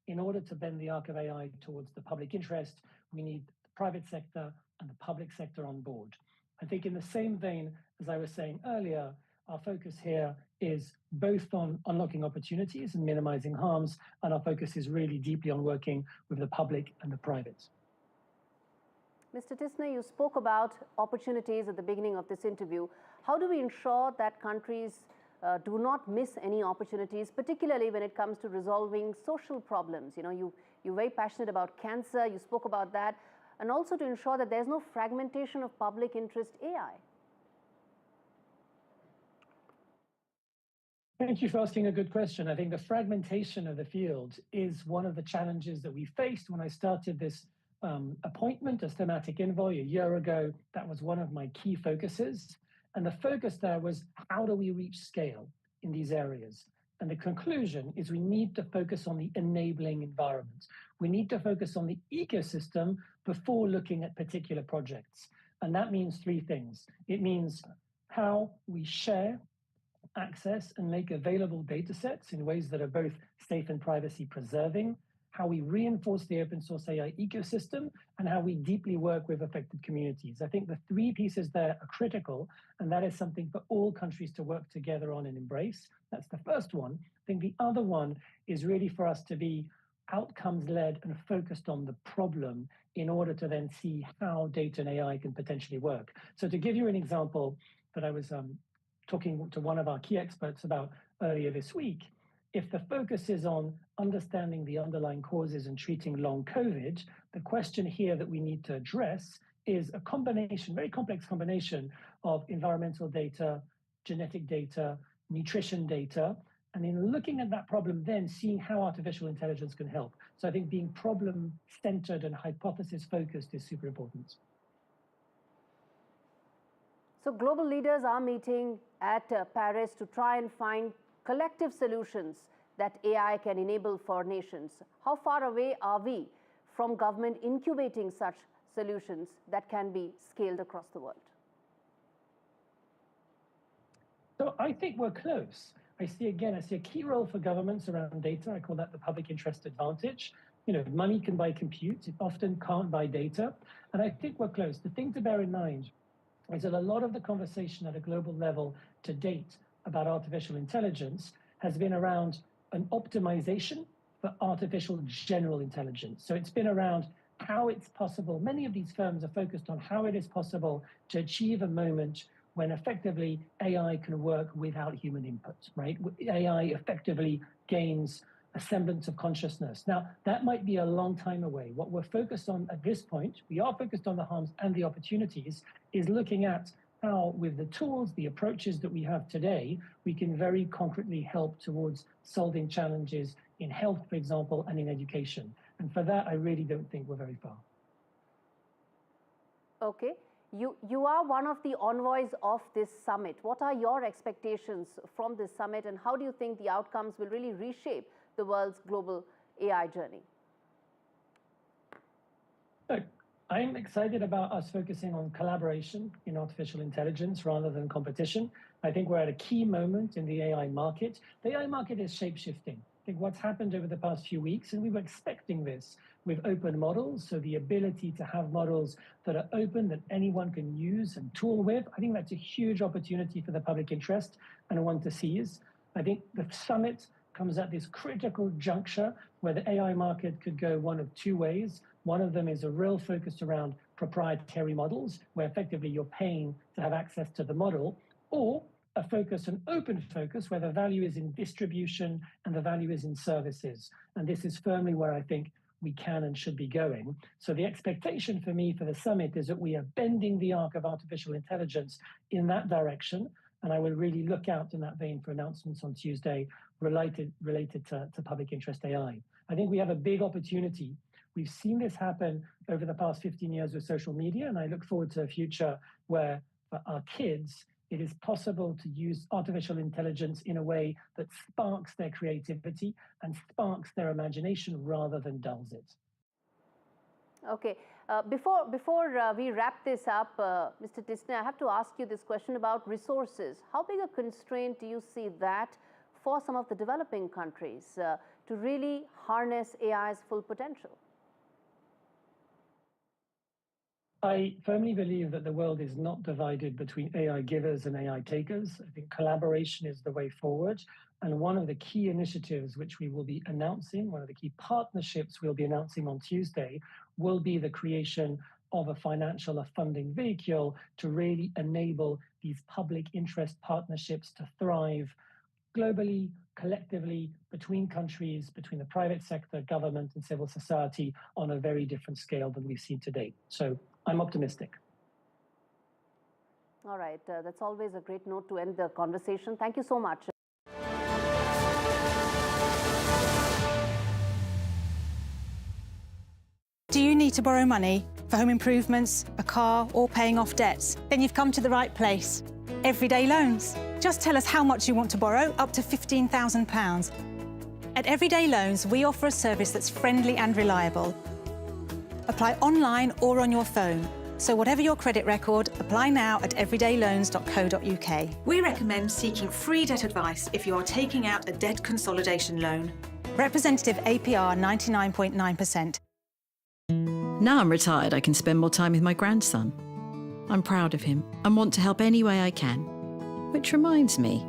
In order to bend the arc of AI towards the public interest, we need the private sector and the public sector on board. I think in the same vein, as I was saying earlier, our focus here is both on unlocking opportunities and minimizing harms, and our focus is really deeply on working with the public and the private.
Mr. Tisner, you spoke about opportunities at the beginning of this interview. How do we ensure that countries do not miss any opportunities, particularly when it comes to resolving social problems? You know, you're very passionate about cancer, you spoke about that, and also to ensure that there's no fragmentation of public interest AI.
Thank you for asking a good question. I think the fragmentation of the field is one of the challenges that we faced when I started this appointment as thematic envoy a year ago. That was one of my key focuses. And the focus there was, how do we reach scale in these areas? And the conclusion is we need to focus on the enabling environment. We need to focus on the ecosystem before looking at particular projects. And that means three things. It means how we share, access, and make available data sets in ways that are both safe and privacy preserving, how we reinforce the open source AI ecosystem, and how we deeply work with affected communities. I think the three pieces there are critical, and that is something for all countries to work together on and embrace. That's the first one. I think the other one is really for us to be outcomes-led and focused on the problem in order to then see how data and AI can potentially work. So to give you an example that I was talking to one of our key experts about earlier this week, if the focus is on understanding the underlying causes and treating long COVID, the question here that we need to address is a combination, very complex combination of environmental data, genetic data, nutrition data, and in looking at that problem, then seeing how artificial intelligence can help. So I think being problem-centered and hypothesis-focused is super important.
So global leaders are meeting at Paris to try and find collective solutions that AI can enable for nations. How far away are we from government incubating such solutions that can be scaled across the world?
So I think we're close. I see a key role for governments around data. I call that the public interest advantage. You know, money can buy compute, it often can't buy data. And I think we're close. The thing to bear in mind is that a lot of the conversation at a global level to date about artificial intelligence has been around an optimization for artificial general intelligence. So it's been around how it's possible. Many of these firms are focused on how it is possible to achieve a moment when effectively AI can work without human input, right? AI effectively gains a semblance of consciousness. Now, that might be a long time away. What we're focused on at this point, we are focused on the harms and the opportunities, is looking at how, with the tools, the approaches that we have today, we can very concretely help towards solving challenges in health, for example, and in education. And for that, I really don't think we're very far.
Okay. You are one of the envoys of this summit. What are your expectations from this summit, and how do you think the outcomes will really reshape the world's global AI journey?
Look, I'm excited about us focusing on collaboration in artificial intelligence rather than competition. I think we're at a key moment in the AI market. The AI market is shape-shifting. I think what's happened over the past few weeks, and we were expecting this with open models, so the ability to have models that are open, that anyone can use and tool with, I think that's a huge opportunity for the public interest and one to seize. I think the summit comes at this critical juncture where the AI market could go one of two ways. One of them is a real focus around proprietary models, where effectively you're paying to have access to the model, or a focus, an open focus, where the value is in distribution and the value is in services. And this is firmly where I think we can and should be going. So the expectation for me for the summit is that we are bending the arc of artificial intelligence in that direction. And I will really look out in that vein for announcements on Tuesday related to public interest AI. I think we have a big opportunity. We've seen this happen over the past 15 years with social media, and I look forward to a future where for our kids, it is possible to use artificial intelligence in a way that sparks their creativity and sparks their imagination rather than dulls it.
Okay. Before we wrap this up, Mr. Tisne, I have to ask you this question about resources. How big a constraint do you see that for some of the developing countries to really harness AI's full potential?
I firmly believe that the world is not divided between AI givers and AI takers. I think collaboration is the way forward. And one of the key initiatives which we will be announcing, one of the key partnerships we'll be announcing on Tuesday, will be the creation of a financial, a funding vehicle to really enable these public interest partnerships to thrive globally, collectively, between countries, between the private sector, government, and civil society on a very different scale than we've seen to date. So I'm optimistic.
All right. That's always a great note to end the conversation. Thank you so much.
Do you need to borrow money for home improvements, a car, or paying off debts? Then you've come to the right place. Everyday Loans. Just tell us how much you want to borrow, up to £15,000. At Everyday Loans, we offer a service that's friendly and reliable. Apply online or on your phone. So whatever your credit record, apply now at everydayloans.co.uk. We recommend seeking free debt advice if you are taking out a debt consolidation loan. Representative APR 99.9%.
Now I'm retired, I can spend more time with my grandson. I'm proud of him and want to help any way I can. Which reminds me.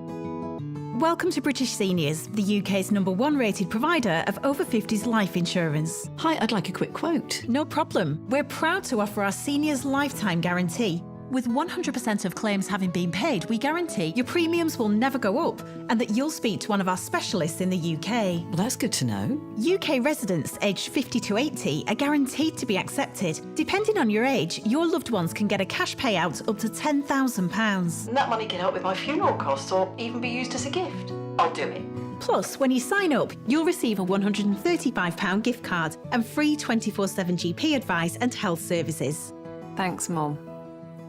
Welcome to British Seniors, the UK's #1 rated provider of over 50s life insurance.
Hi, I'd like a quick quote.
No problem. We're proud to offer our seniors lifetime guarantee. With 100% of claims having been paid, we guarantee your premiums will never go up and that you'll speak to one of our specialists in the UK.
Well, that's good to know.
UK residents aged 50 to 80 are guaranteed to be accepted. Depending on your age, your loved ones can get a cash payout up to £10,000.
And that money can help with my funeral costs or even be used as a gift. I'll do it.
Plus, when you sign up, you'll receive a £135 gift card and free 24/7 GP advice and health services.
Thanks, Mum,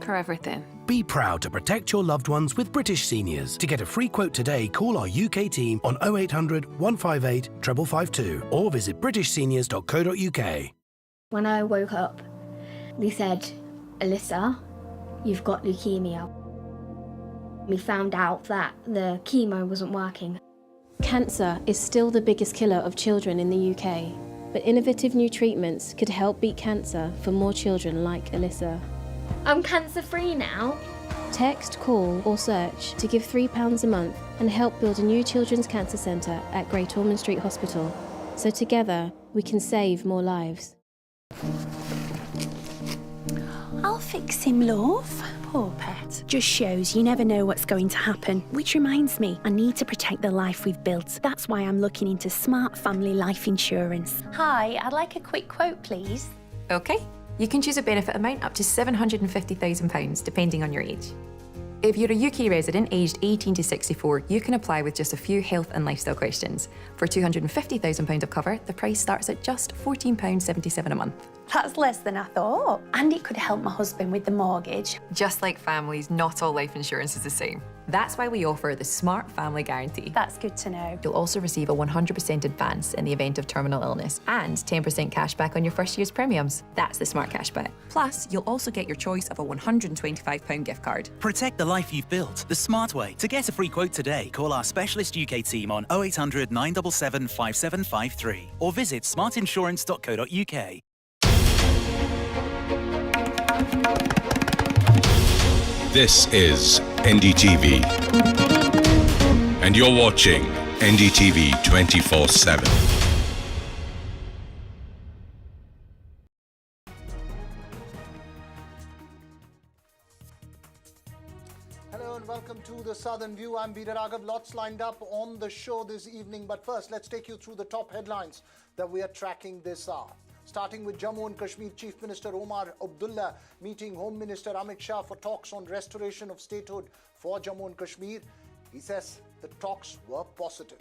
for everything.
Be proud to protect your loved ones with British Seniors. To get a free quote today, call our UK team on 0800 158 552 or visit britishseniors.co.uk.
When I woke up, they said, Alyssa, you've got leukemia. We found out that the chemo wasn't working.
Cancer is still the biggest killer of children in the UK, but innovative new treatments could help beat cancer for more children like Alyssa.
I'm cancer-free now.
Text, call or search to give £3 a month and help build a new children's cancer centre at Great Ormond Street Hospital. So together we can save more lives.
I'll fix him, love. Poor pet. Just shows you never know what's going to happen. Which reminds me, I need to protect the life we've built. That's why I'm looking into smart family life insurance.
Hi, I'd like a quick quote, please.
OK. You can choose a benefit amount up to £750,000, depending on your age. If you're a UK resident aged 18 to 64, you can apply with just a few health and lifestyle questions. For £250,000 of cover, the price starts at just £14.77 a month.
That's less than I thought. And it could help my husband with the mortgage.
Just like families, not all life insurance is the same. That's why we offer the Smart Family Guarantee.
That's good to know.
You'll also receive a 100% advance in the event of terminal illness and 10% cash back on your first year's premiums. That's the Smart Cashback. Plus, you'll also get your choice of a £125 gift card.
Protect the life you've built the smart way. To get a free quote today, call our specialist UK team on 0800 977 5753 or visit smartinsurance.co.uk.
This is NDTV, and you're watching NDTV 24/7.
Hello and welcome to the Southern View. I'm Peter Raghav. Lots lined up on the show this evening, but first let's take you through the top headlines that we are tracking this hour. Starting with Jammu and Kashmir, Chief Minister Omar Abdullah meeting Home Minister Amit Shah for talks on restoration of statehood for Jammu and Kashmir. He says the talks were positive.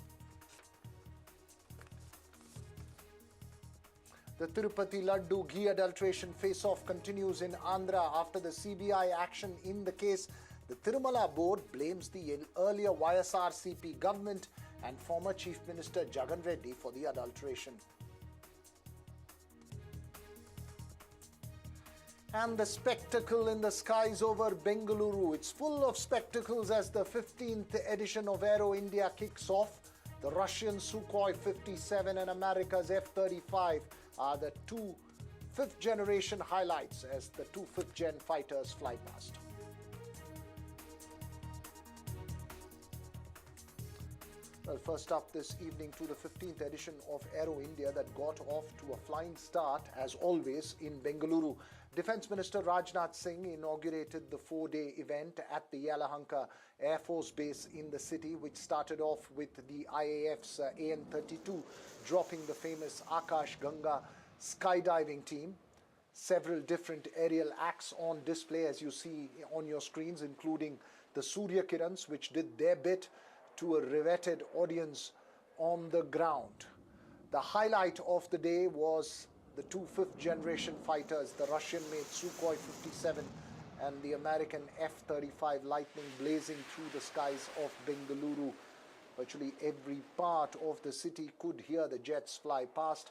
The Tirupati Laddu ghee adulteration face-off continues in Andhra after the CBI action in the case. The Tirumala board blames the earlier YSRCP government and former Chief Minister Jagan Reddy for the adulteration. And the spectacle in the skies over Bengaluru. It's full of spectacles as the 15th edition of Aero India kicks off. The Russian Sukhoi 57 and America's F-35 are the two fifth-generation highlights as the two fifth-gen fighters fly past. Well, first up this evening to the 15th edition of Aero India that got off to a flying start, as always, in Bengaluru. Defence Minister Rajnath Singh inaugurated the four-day event at the Yelahanka Air Force Base in the city, which started off with the IAF's AN-32 dropping the famous Akash Ganga skydiving team. Several different aerial acts on display, as you see on your screens, including the Surya Kirans, which did their bit to a riveted audience on the ground. The highlight of the day was the two fifth-generation fighters, the Russian-made Sukhoi 57 and the American F-35 Lightning, blazing through the skies of Bengaluru. Virtually every part of the city could hear the jets fly past.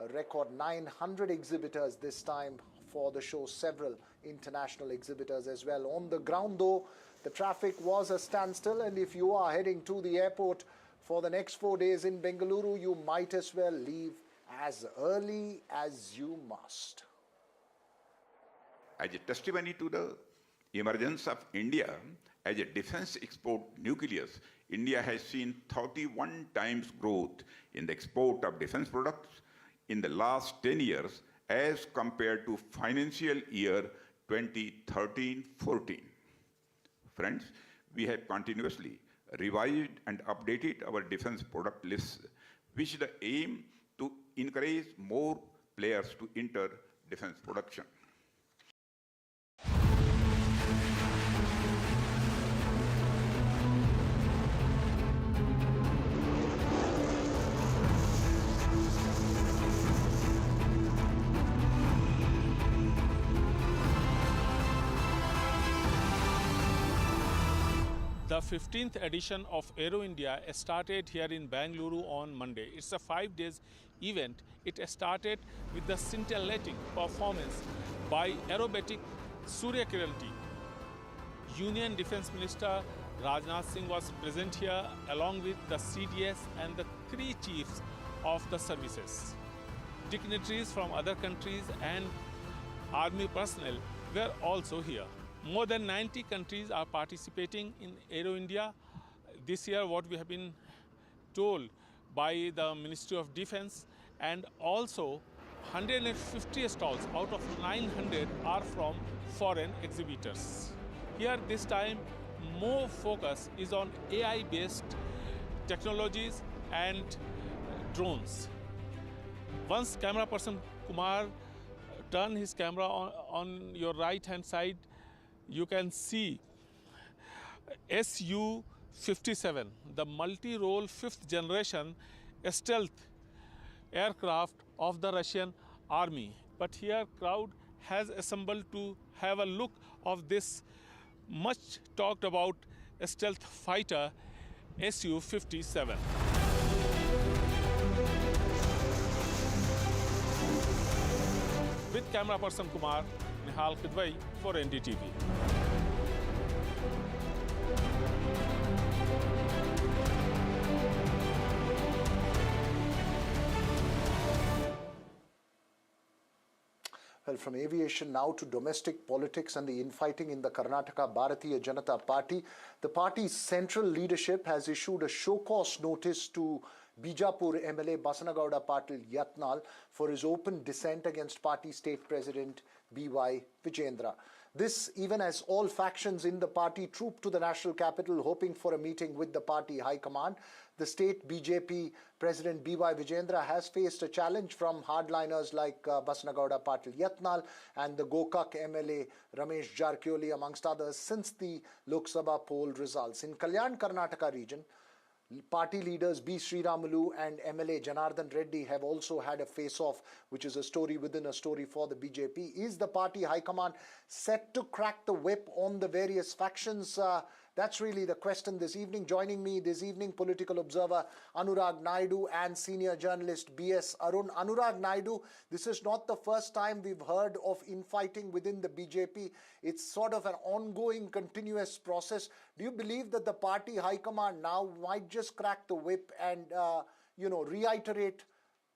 A record 900 exhibitors this time for the show, several international exhibitors as well. On the ground, though, the traffic was a standstill, and if you are heading to the airport for the next 4 days in Bengaluru, you might as well leave as early as you must.
As a testimony to the emergence of India as a defense export nucleus, India has seen 31 times growth in the export of defense products in the last 10 years as compared to financial year 2013-14. Friends, we have continuously revised and updated our defense product lists, which the aim to encourage more players to enter defense production.
The 15th edition of Aero India started here in Bengaluru on Monday. It's a 5-day event. It started with the scintillating performance by aerobatic Surya Kiran team. Union Defence Minister Rajnath Singh was present here along with the CDS and the 3 chiefs of the services. Dignitaries from other countries and army personnel were also here. More than 90 countries are participating in Aero India. This year, what we have been told by the Ministry of Defence, and also 150 stalls out of 900 are from foreign exhibitors. Here this time, more focus is on AI-based technologies and drones. Once camera person Kumar turn his camera on your right-hand side, you can see Su-57, the multi-role 5th generation stealth aircraft of the Russian army. But here crowd has assembled to have a look of this much talked about stealth fighter Su-57. With camera person Kumar, Nihal Kidwai for NDTV.
Well, from aviation now to domestic politics and the infighting in the Karnataka Bharatiya Janata Party. The party's central leadership has issued a show-cause notice to Bijapur MLA Basanagowda Patil Yatnal for his open dissent against party state president B.Y. Vijendra. This even as all factions in the party trooped to the national capital hoping for a meeting with the party high command. The state BJP president B.Y. Vijendra has faced a challenge from hardliners like Basanagowda Patil Yatnal and the Gokak MLA Ramesh Jarkioli amongst others since the Lok Sabha poll results. In Kalyan, Karnataka region, Party leaders B. Sriramulu and MLA Janardhan Reddy have also had a face-off, which is a story within a story for the BJP. Is the party high command set to crack the whip on the various factions? That's really the question this evening. Joining me this evening, political observer Anurag Naidu and senior journalist B.S. Arun. Anurag Naidu, this is not the first time we've heard of infighting within the BJP. It's sort of an ongoing, continuous process. Do you believe that the party high command now might just crack the whip and, reiterate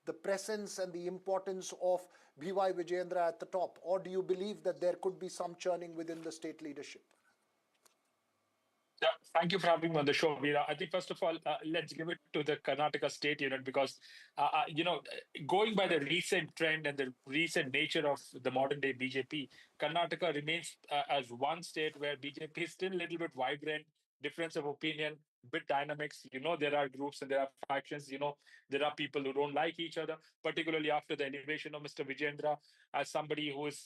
the presence and the importance of B.Y. Vijayendra at the top? Or do you believe that there could be some churning within the state leadership?
Yeah, thank you for having me on the show, Veera. I think, first of all, let's give it to the Karnataka state unit because, going by the recent trend and the recent nature of the modern day BJP, Karnataka remains as one state where BJP is still a little bit vibrant, difference of opinion, bit dynamics. There are groups and there are factions. There are people who don't like each other, particularly after the elevation of Mr. Vijayendra as somebody who is,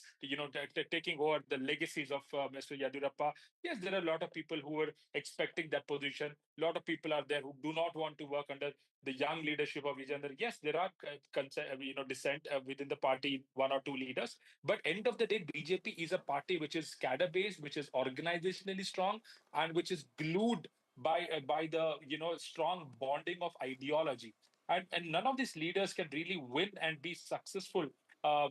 taking over the legacies of Mr. Yadurappa. Yes, there are a lot of people who were expecting that position. A lot of people are there who do not want to work under the young leadership of Vijayendra. Yes, there are dissent within the party, one or two leaders. But end of the day, BJP is a party which is cadre-based, which is organizationally strong, and which is glued by the strong bonding of ideology. And none of these leaders can really win and be successful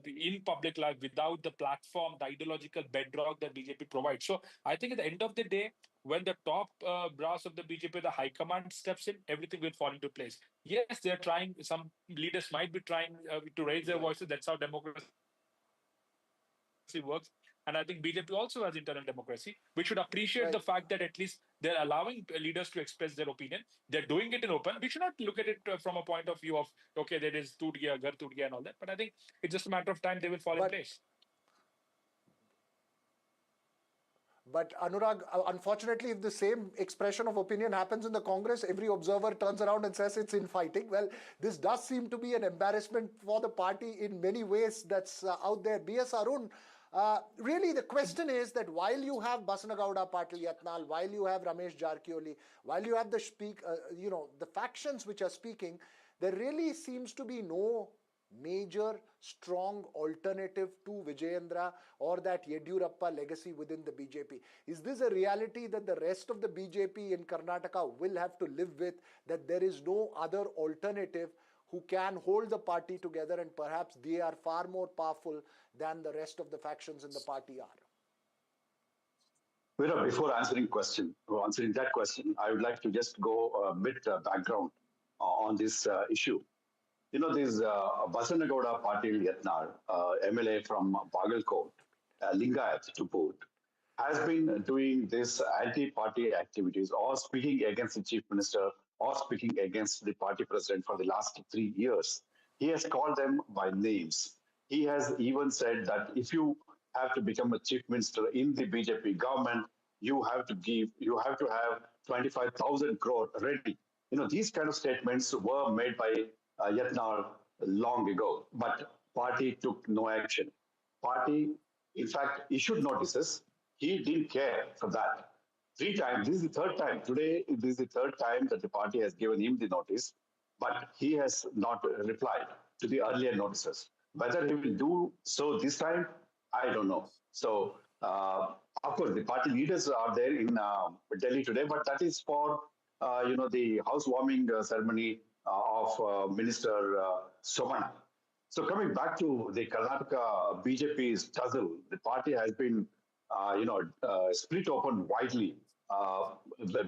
in public life without the platform, the ideological bedrock that BJP provides. So I think at the end of the day, when the top brass of the BJP, the high command steps in, everything will fall into place. Yes, they're trying, some leaders might be trying to raise their voices. That's how democracy works. And I think BJP also has internal democracy. We should appreciate the fact that at least they're allowing leaders to express their opinion. They're doing it in open. We should not look at it from a point of view of, okay, there is toot gaya, ghar toot gaya and all that. But I think it's just a matter of time they will fall in place.
But Anurag, unfortunately, if the same expression of opinion happens in the Congress, every observer turns around and says it's infighting. Well, this does seem to be an embarrassment for the party in many ways that's out there. B.S. Arun, really the question is that while you have Basanagowda Patil Yatnal, while you have Ramesh Jarkioli, while you have the factions which are speaking, there really seems to be no major strong alternative to Vijayendra or that Yediyurappa legacy within the BJP. Is this a reality that the rest of the BJP in Karnataka will have to live with, that there is no other alternative who can hold the party together, and perhaps they are far more powerful than the rest of the factions in the party are?
Veera, before answering that question, I would like to just go a bit background on this issue. This Basanagowda Patil Yatnal, MLA from Bagalkot, Lingayat to boot, has been doing this anti-party activities or speaking against the chief minister or speaking against the party president for the last 3 years. He has called them by names. He has even said that if you have to become a chief minister in the BJP government, you have to have 25,000 crore ready. These kind of statements were made by Yatnal long ago, but party took no action. Party, in fact, issued notices. He didn't care for that. 3 times, this is the 3rd time. Today, this is the 3rd time that the party has given him the notice, but he has not replied to the earlier notices. Whether he will do so this time, I don't know. So, of course, the party leaders are there in Delhi today, but that is for, the housewarming ceremony of Minister Somana. So coming back to the Karnataka BJP's tussle, the party has been, split open widely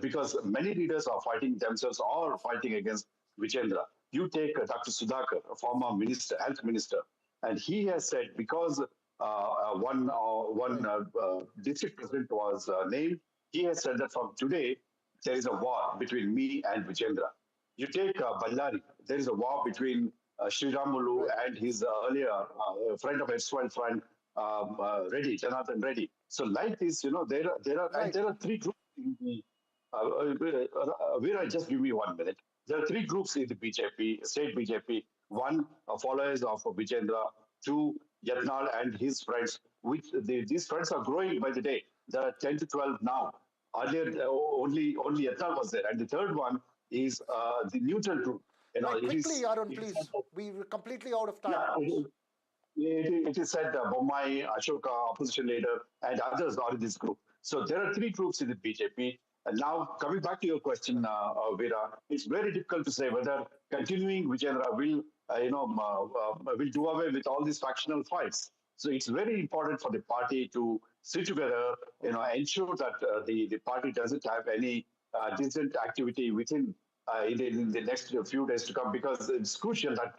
because many leaders are fighting themselves or fighting against Vijayendra. You take Dr. Sudhakar, a former minister, health minister, and he has said because one district president was named, he has said that from today there is a war between me and Vijayendra. You take Ballari, there is a war between Sriramulu and his earlier friend of erstwhile friend, Reddy, Janardhan Reddy. So like this, there are 3 groups in the, Veera, just give me 1 minute. There are 3 groups in the BJP, state BJP. 1, followers of Vijayendra. 2, Yatnal and his friends, which these friends are growing by the day. There are 10 to 12 now. Earlier, only Yatnal was there. And the 3rd one is the neutral group. You know,
right, quickly, Arun, please. We're completely out of time now.
It is said Bommai, Ashoka, opposition leader, and others are in this group. So there are three groups in the BJP. And now, coming back to your question, Veera, it's very difficult to say whether continuing Vijayendra will, will do away with all these factional fights. So it's very important for the party to sit together, ensure that the party doesn't have any dissident activity within in the next few days to come, because it's crucial that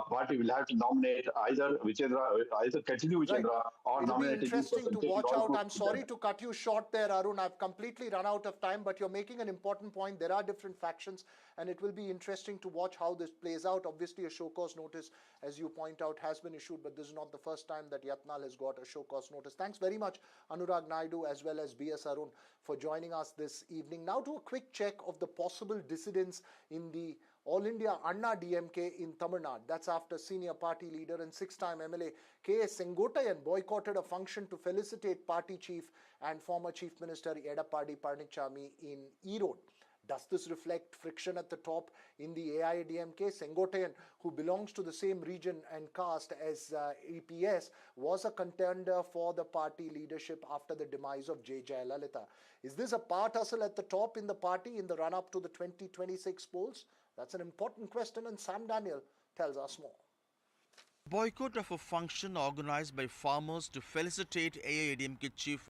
party will have to nominate either Vijayendra, either continue Vijayendra, or nominate.
It'll be interesting to watch out. I'm sorry to cut you short there, Arun. I've completely run out of time, but you're making an important point. There are different factions, and it will be interesting to watch how this plays out. Obviously, a show cause notice, as you point out, has been issued, but this is not the first time that Yatnal has got a show cause notice. Thanks very much, Anurag Naidu, as well as B.S. Arun, for joining us this evening. Now to a quick check of the possible dissidents in the All India Anna DMK in Tamil Nadu. That's after senior party leader and six-time MLA K.S. Sengottayan boycotted a function to felicitate party chief and former Chief Minister Edappadi Palaniswamy in Erode. Does this reflect friction at the top in the AIADMK? Sengottayan, who belongs to the same region and caste as EPS, was a contender for the party leadership after the demise of J. Jayalalitha. Is this a part hustle at the top in the party in the run-up to the 2026 polls? That's an important question, and Sam Daniel tells us more.
Boycott of a function organized by farmers to felicitate AIADMK chief